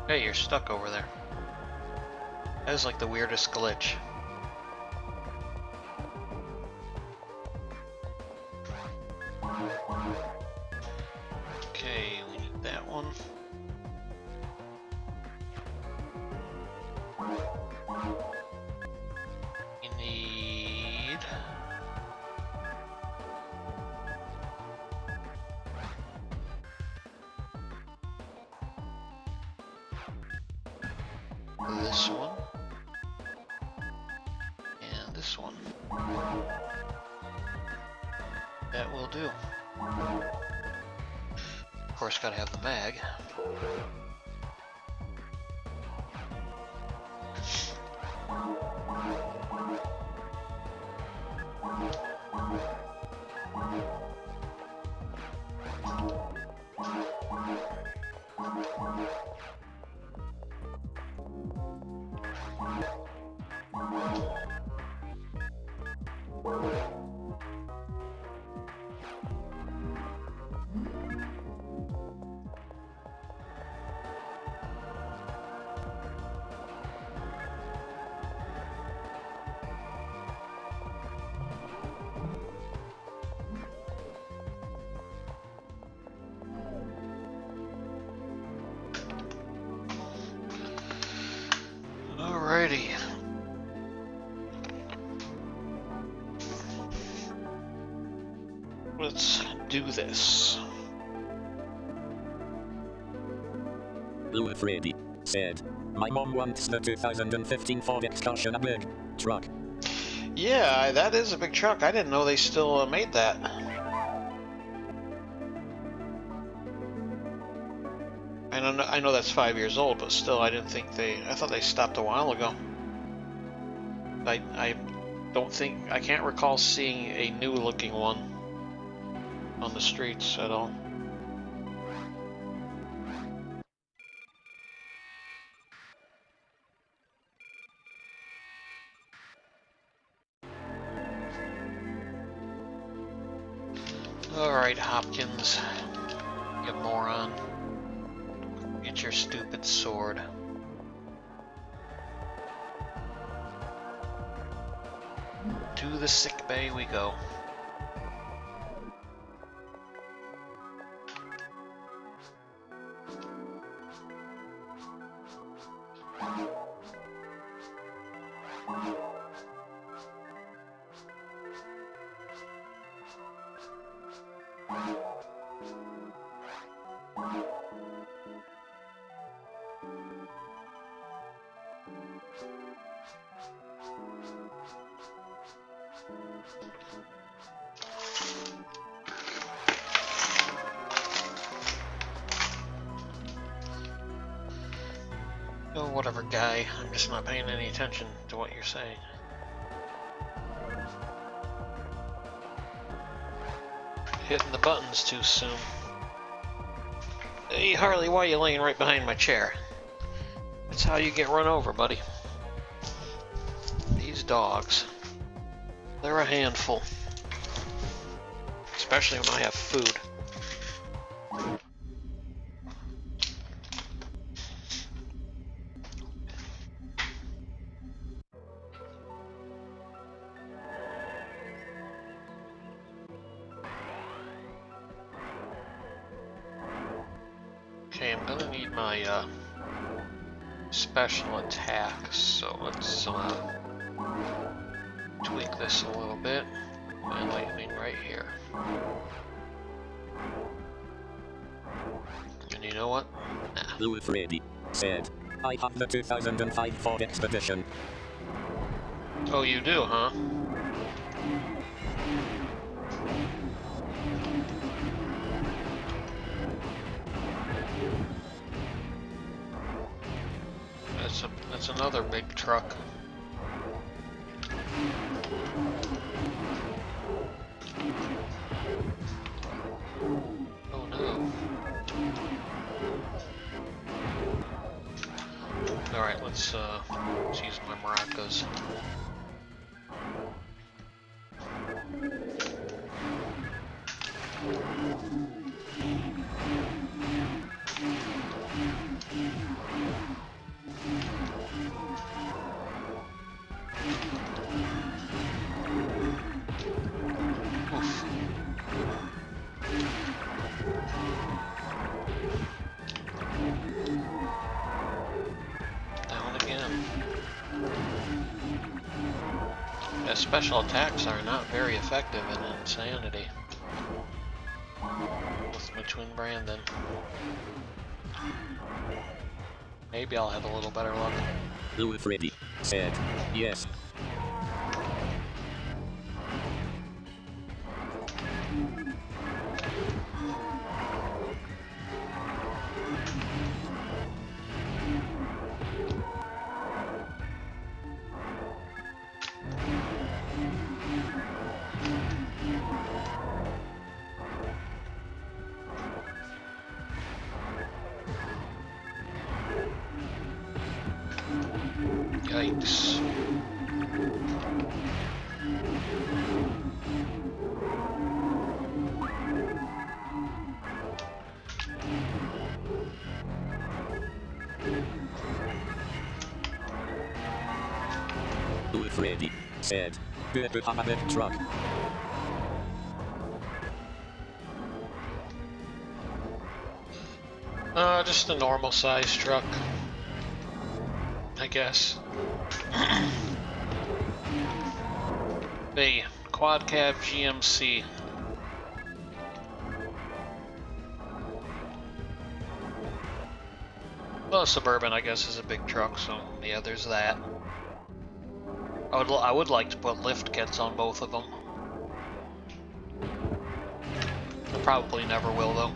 Hey, you're stuck over there. That is like the weirdest glitch. Okay, we need that one. We need... this one. And this one. That will do. Of course, gotta have the mag. Alrighty. Let's do this. Blue Freddy said, "My mom wants the 2015 Ford Excursion, a big truck." Yeah, that is a big truck. I didn't know they still made that. I know that's 5 years old, but still, I didn't think I thought they stopped a while ago. I don't think, I can't recall seeing a new looking one on the streets at all. Alright, Hopkins, you moron. Get your stupid sword. To the sick bay we go. Oh, whatever, guy. I'm just not paying any attention to what you're saying. Hitting the buttons too soon. Hey, Harley, why are you laying right behind my chair? That's how you get run over, buddy. These dogs. They're a handful. Especially when I have food. Okay, I'm gonna need my special attacks, so let's tweak this a little bit. My lightning right here. And you know what? Nah. Blue Freddy said, I have the 2005 Ford Expedition. Oh, you do, huh? That's another big truck. Oh no. Alright, let's use my maracas. Oof. Down again. Yeah, special attacks are not very effective in Insanity. With my twin Brandon. Maybe I'll have a little better luck. Blue Freddy said, yes. Yikes. Blue Freddy said, good to have a big truck. Just a normal size truck, I guess. The quad cab GMC. Well, a Suburban, I guess, is a big truck, so yeah, there's that. I would like to put lift kits on both of them. I probably never will, though.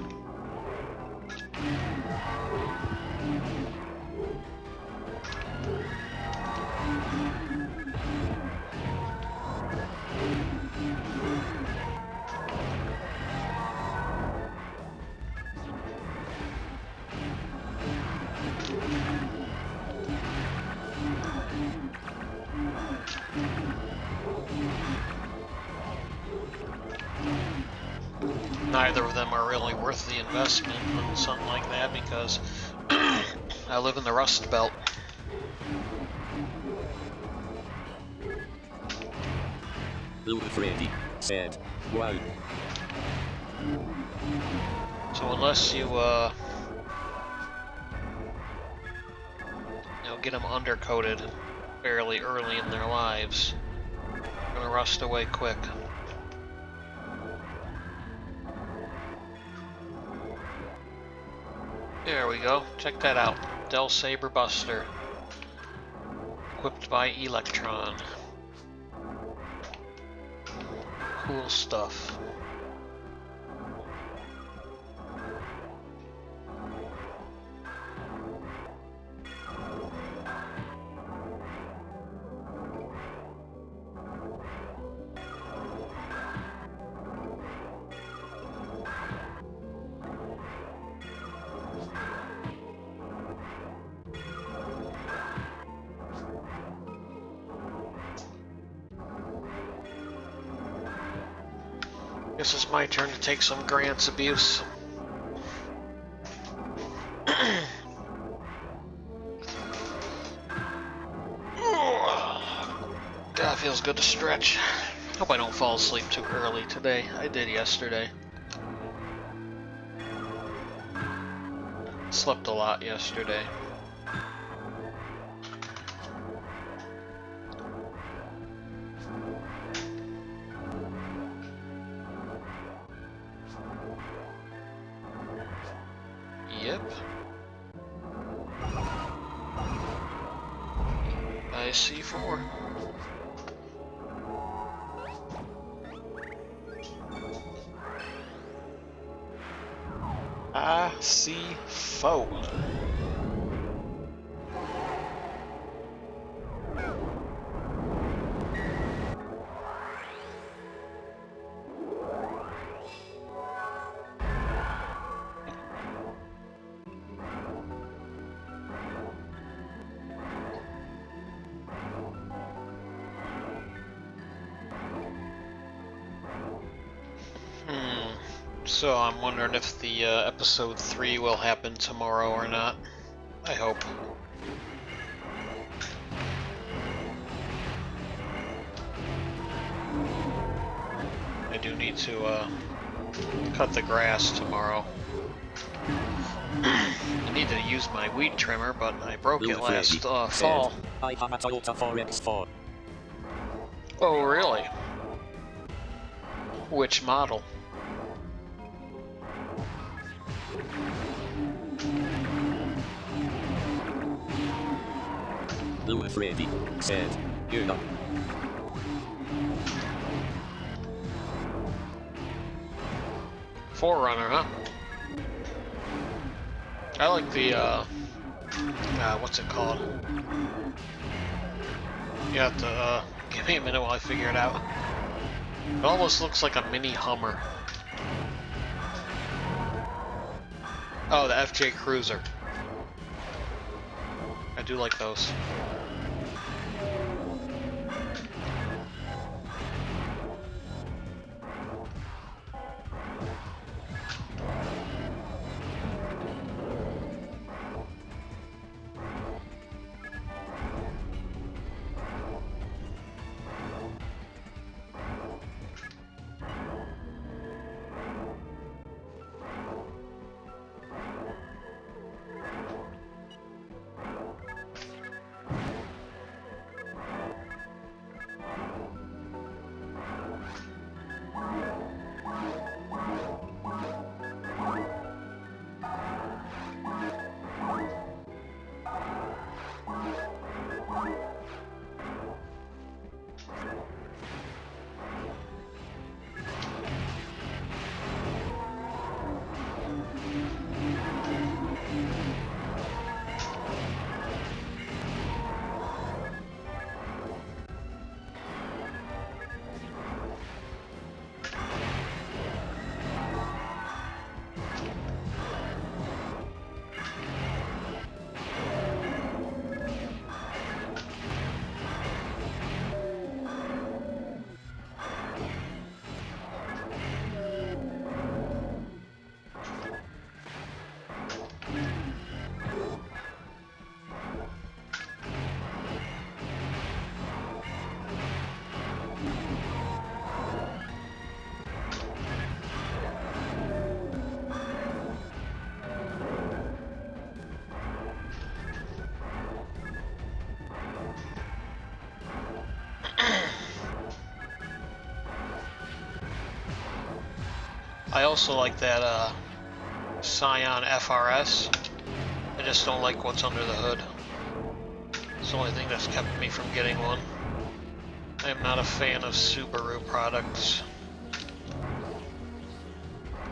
Neither of them are really worth the investment on something like that because I live in the Rust Belt. Blue Freddy said, wow. So unless you, get them undercoated fairly early in their lives, they're gonna rust away quick. There we go. Check that out. Del Saber Buster. Equipped by Electron. Cool stuff. Guess it's my turn to take some Grant's abuse. God, feels good to stretch. Hope I don't fall asleep too early today. I did yesterday. Slept a lot yesterday. Yep. I see 4. I see 4. So I'm wondering if the episode 3 will happen tomorrow or not. I hope. I do need to cut the grass tomorrow. I need to use my weed trimmer, but I broke it last fall. I have a Toyota 4X4. Oh, really? Which model? Blue Freddy said, you know. Forerunner, huh? I like the, what's it called? You have to, give me a minute while I figure it out. It almost looks like a mini Hummer. Oh, the FJ Cruiser. I do like those. I also like that Scion FRS. I just don't like what's under the hood. It's the only thing that's kept me from getting one. I am not a fan of Subaru products.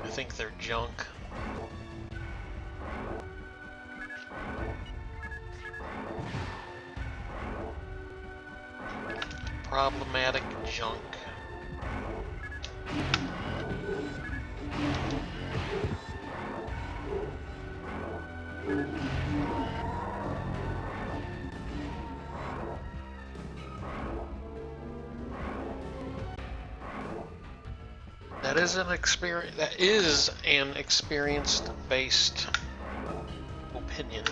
I think they're junk. Problematic junk. That That is an experience-based opinion.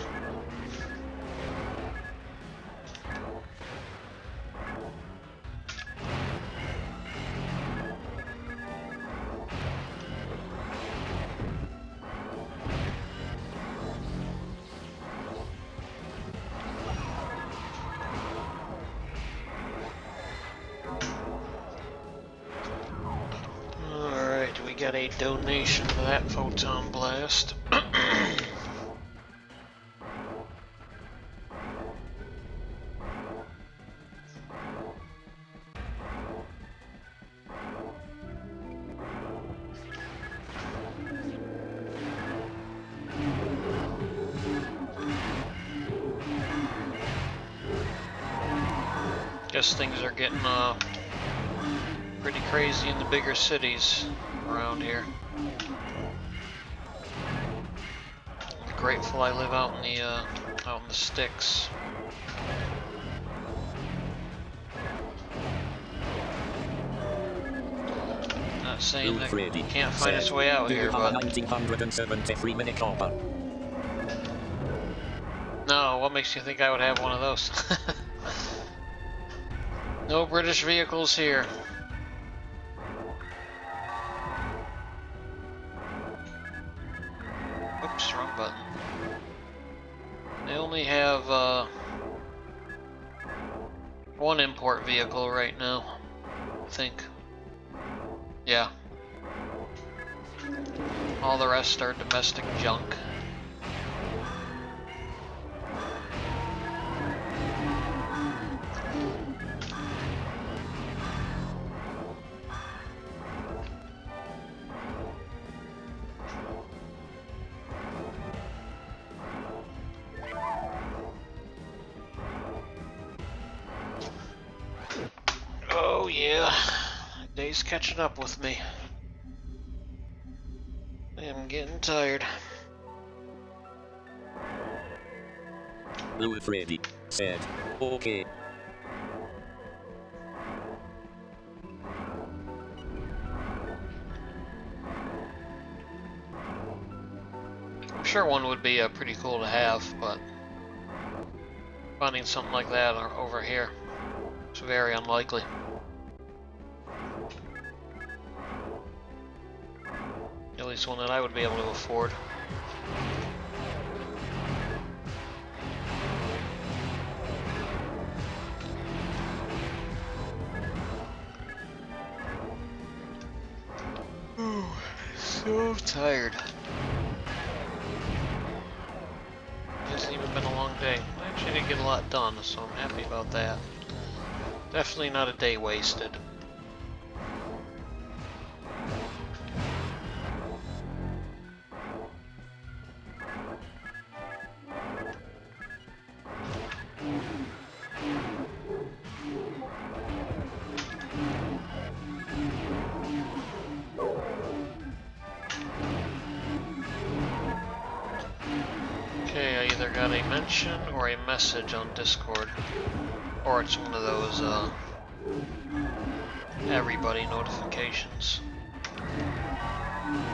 Alright, we got a donation for that photon blast. Guess things are getting pretty crazy in the bigger cities around here. I'm grateful I live out in the sticks. Not saying that Freddy can't find its way out here, but 1973 Minnetonka. no, what makes you think I would have one of those? No British vehicles here. Oops, wrong button. They only have one import vehicle right now, I think. Yeah. All the rest are domestic junk. Oh yeah, day's catching up with me. I'm getting tired. Blue Freddy said, okay. I'm sure one would be pretty cool to have, but finding something like that over here is very unlikely. At least one that I would be able to afford. Ooh, so tired. Hasn't even been a long day. I actually did get a lot done, so I'm happy about that. Definitely not a day wasted. Okay, I either got a mention or a message on Discord, or it's one of those everybody notifications.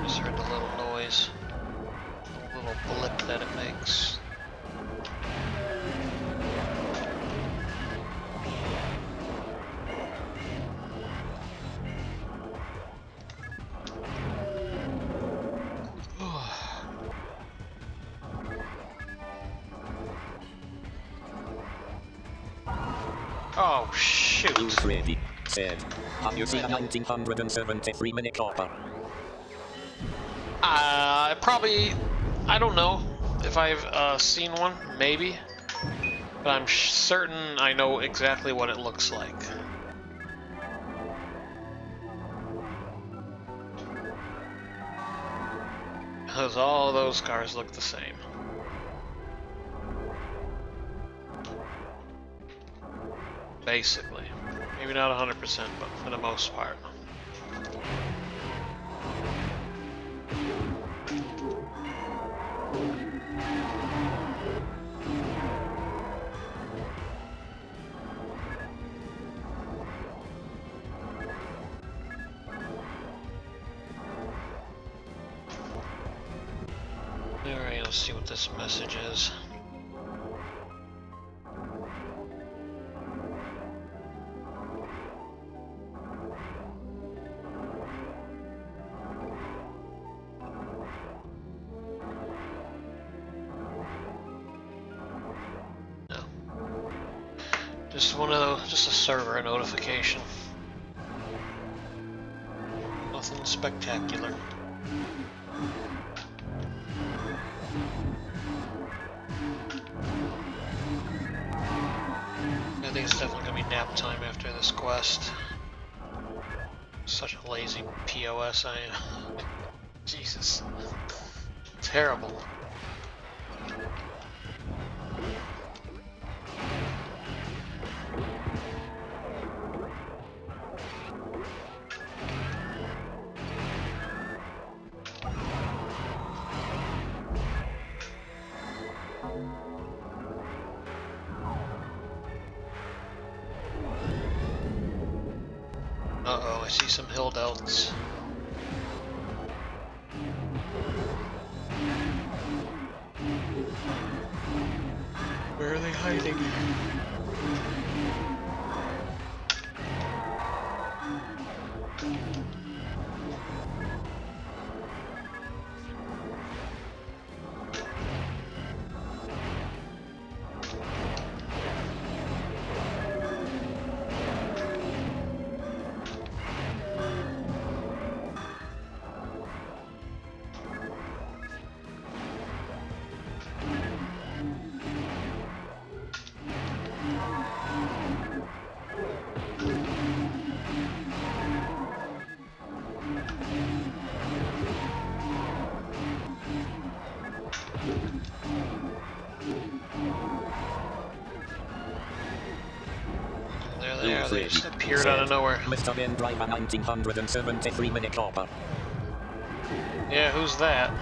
Just heard the little noise, the little blip that it makes. Oh shoot! Blue Freddy said, have you seen a 1973 Minnetonka? Probably, I don't know if I've seen one, maybe, but I'm certain I know exactly what it looks like. Because all those cars look the same. Basically. Maybe not 100%, but for the most part. Let's see what this message is. No. Just a server notification. Nothing spectacular. I think it's definitely gonna be nap time after this quest. Such a lazy POS I am. Jesus. Terrible. Uh-oh, I see some hill delts. Where are they hiding? There they are, they just appeared out of nowhere. Mr. Ben Driver 1973 minute hopper. Yeah, who's that?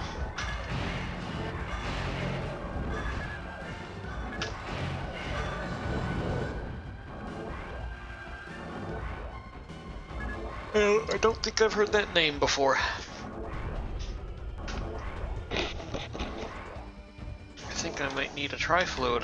I don't think I've heard that name before. I think I might need a tri-fluid.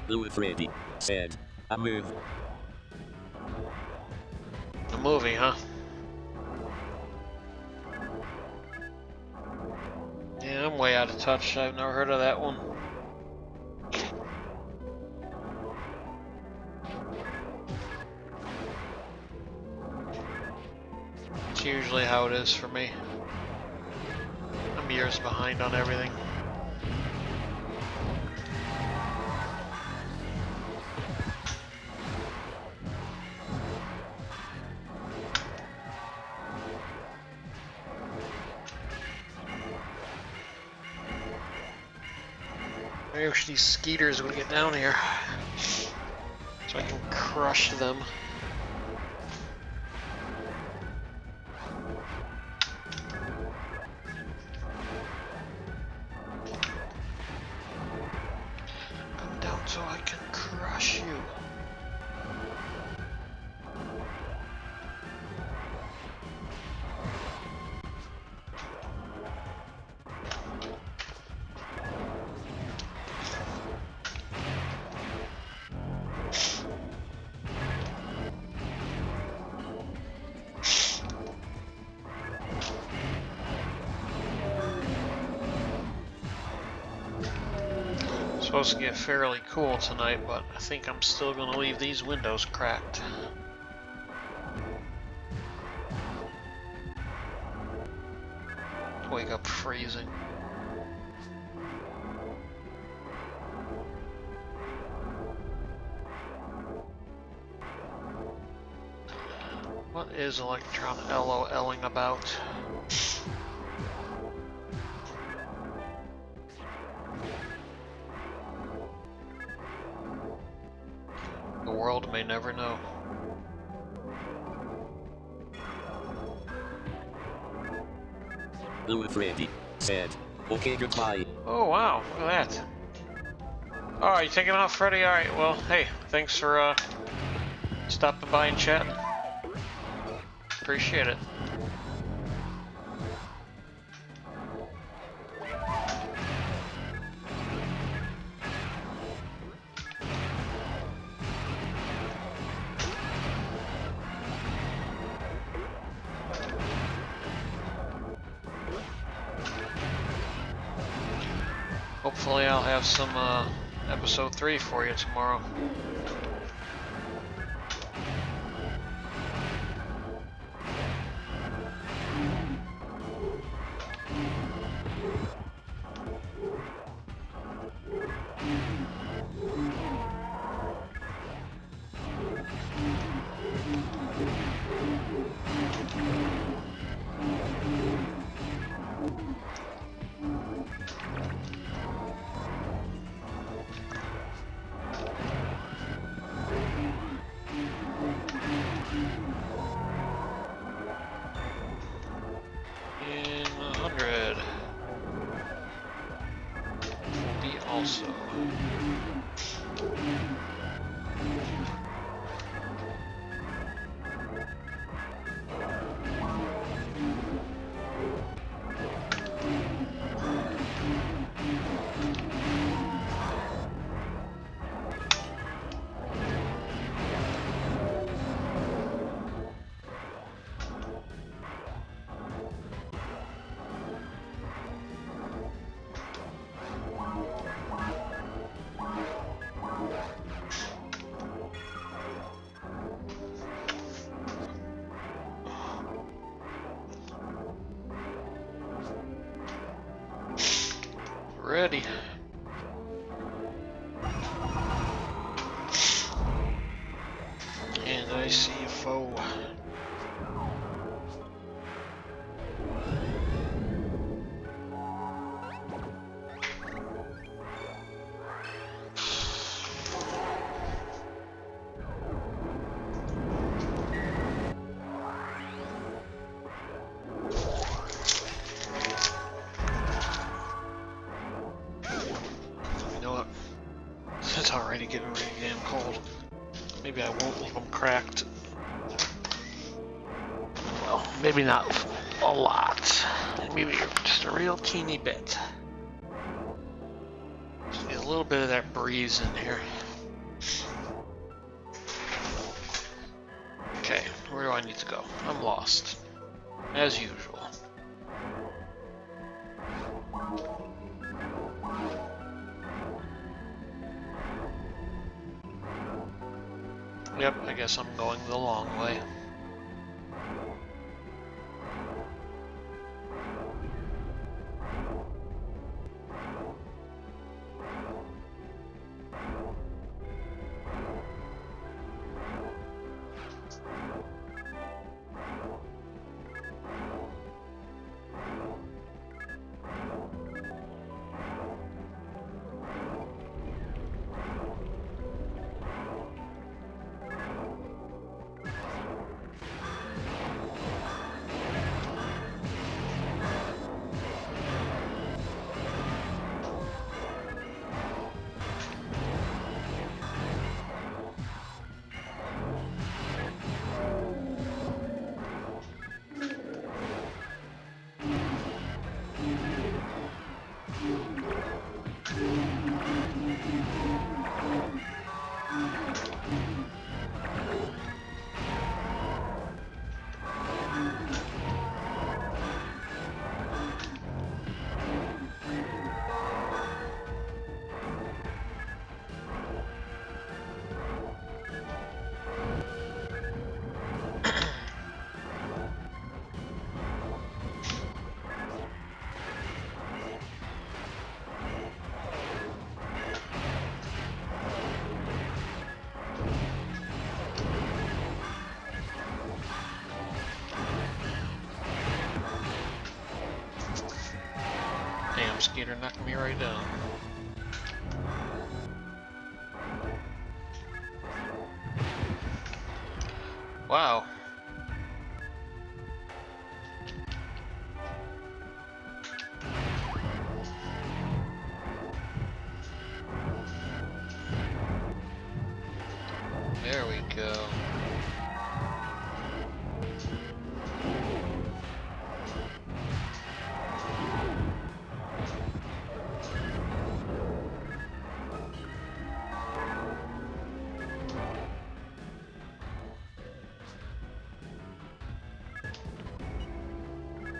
Blue Freddy said, "A move." A movie, huh? Yeah, I'm way out of touch. I've never heard of that one. It's usually how it is for me. I'm years behind on everything. I wish these skeeters would get down here so I can crush them. Come down so I can crush you. Supposed to get fairly cool tonight, but I think I'm still gonna leave these windows cracked. Wake up freezing. What is Electron LOLing about? world may never know. Blue Freddy said, okay, goodbye. Oh wow, look at that. Oh, you taking off, Freddy? Alright, well, hey, thanks for stopping by and chatting. Appreciate it. Hopefully I'll have some episode 3 for you tomorrow. In 100 will be also. Ready. And I see a foe. It's already getting really damn cold. Maybe I won't leave them cracked. Well, maybe not a lot. Maybe just a real teeny bit. Just get a little bit of that breeze in here. Okay, where do I need to go? I'm lost. As usual. Yep, I guess I'm going the long way. Damn, Skeeter knocked me right down. Wow. There we go.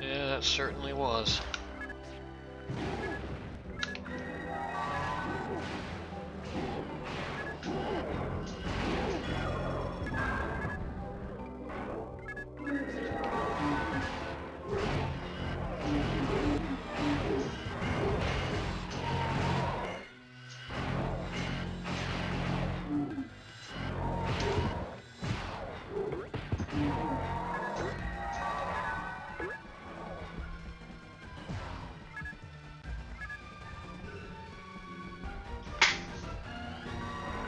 Yeah, that certainly was.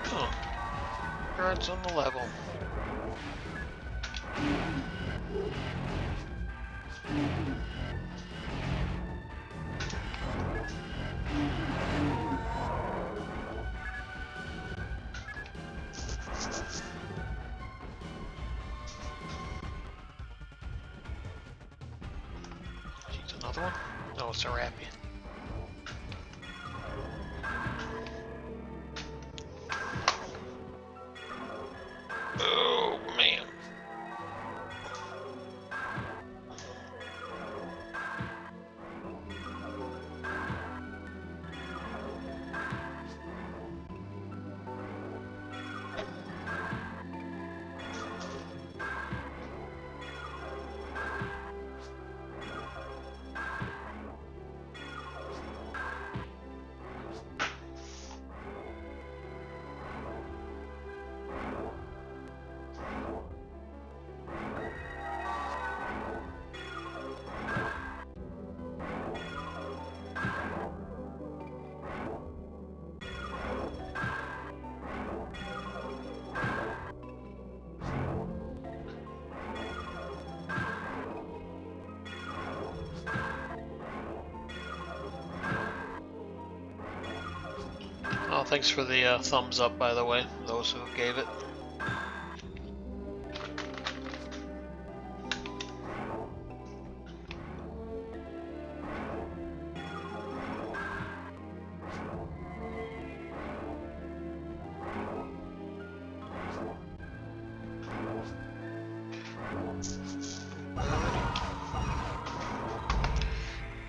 Huh. Guards on the level. Jeez, another one? No, it's a Rappy. Oh, man. Oh, thanks for the thumbs up, by the way, those who gave it.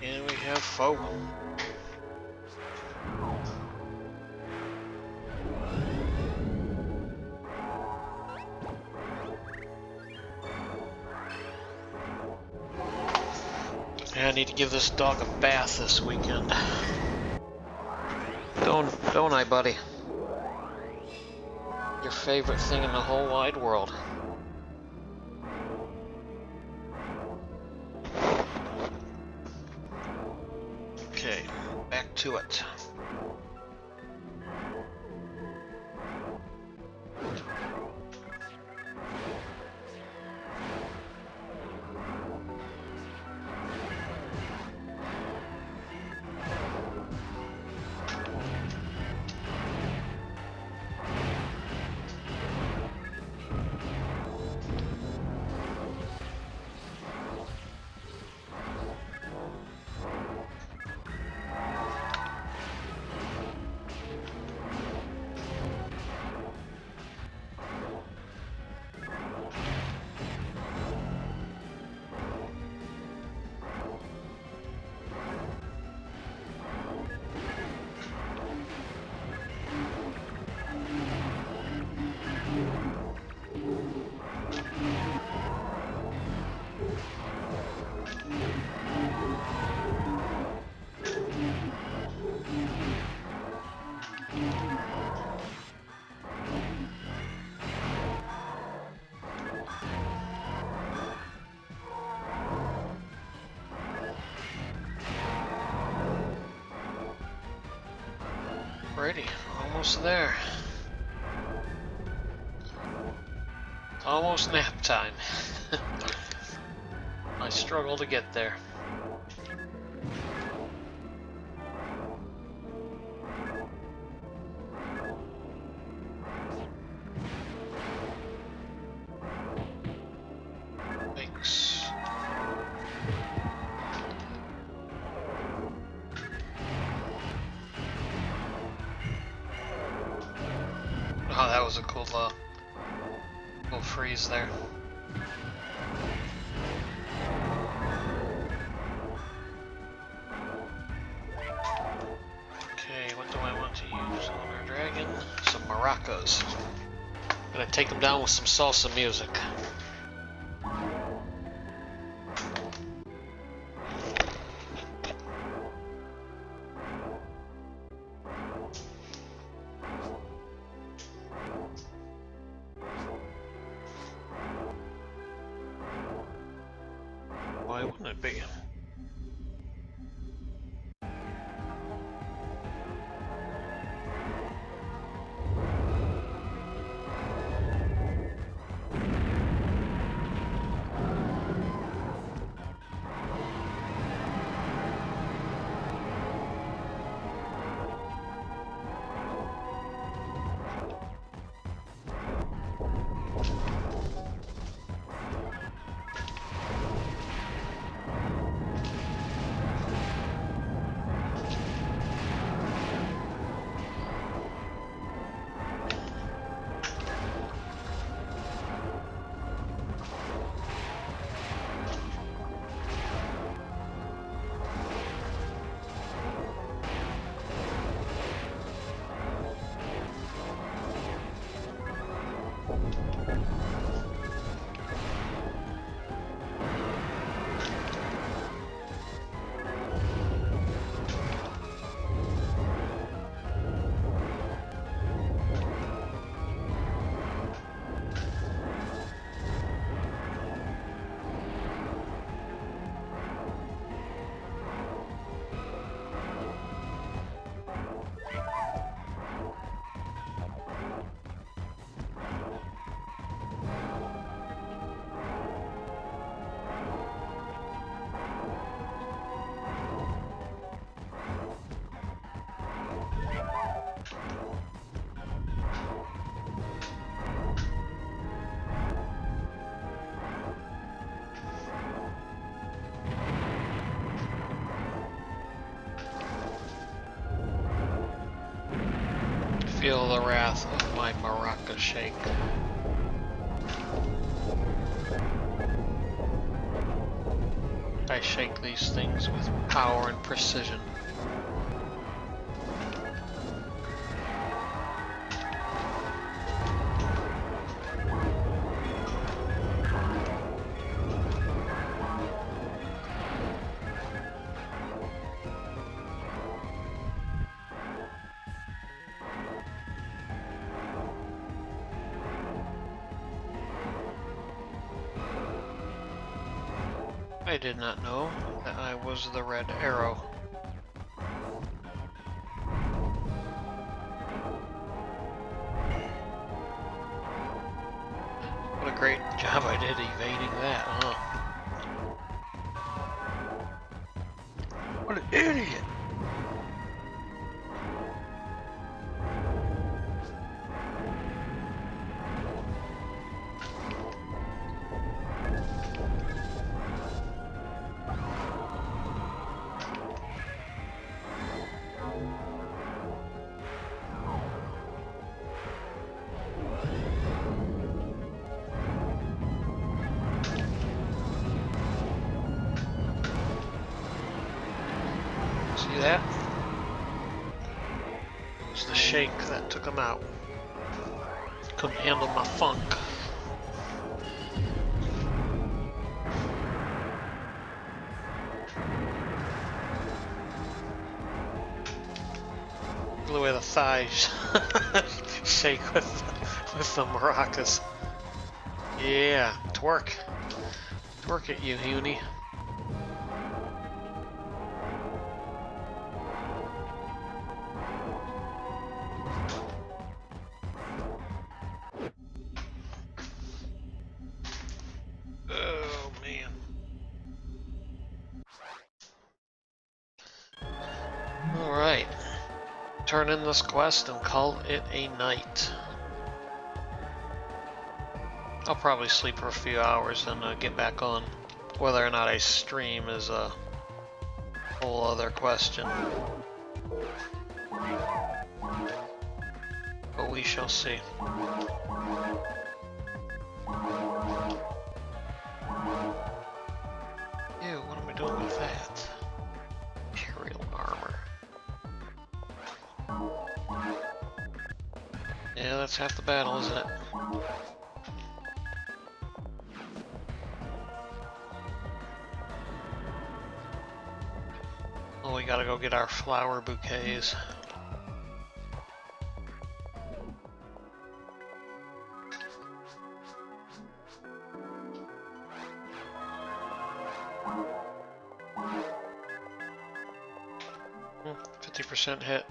And we have foe. I need to give this dog a bath this weekend. Don't I, buddy? Your favorite thing in the whole wide world. Okay, back to it. Alrighty, almost there. Almost nap time. I struggle to get there. Thanks. Oh, that was a cool little freeze there. Okay, what do I want to use on our dragon? Some maracas. Gonna take them down with some salsa music. Why wouldn't it be? Feel the wrath of my maraca shake. I shake these things with power and precision. I did not know that I was the red arrow. What a great job I did evading that, huh? What an idiot! See that? It was the shake that took him out. Couldn't handle my funk. Look the way the thighs shake with the maracas. Yeah, twerk. Twerk it, you Huni. turn in this quest and call it a night. I'll probably sleep for a few hours and get back on. Whether or not I stream is a whole other question. But we shall see. Ew, what am I doing with that? Imperial armor. Yeah, that's half the battle, isn't it? Oh, we gotta go get our flower bouquets. Hmm, 50% hit.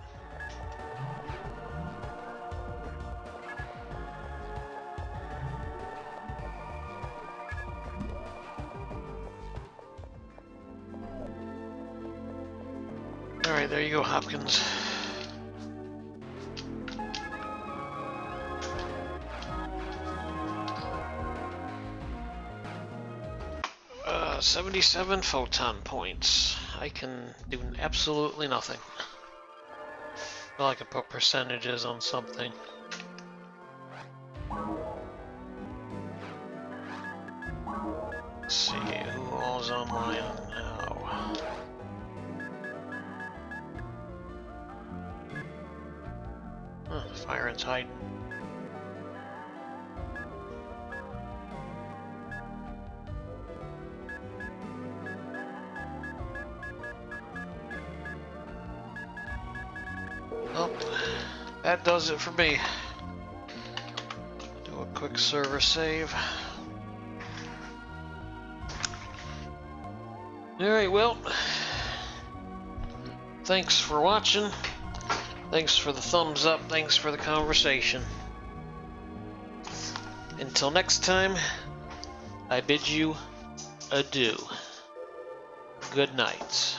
Alright, there you go, Hopkins. Uh, 77 photon points. I can do absolutely nothing. Well, I can put percentages on something. Let's see, who all's online now? Huh, Fire and Tide. Well, that does it for me. Do a quick server save. Alright, well, thanks for watching. Thanks for the thumbs up. Thanks for the conversation. Until next time, I bid you adieu. Good night.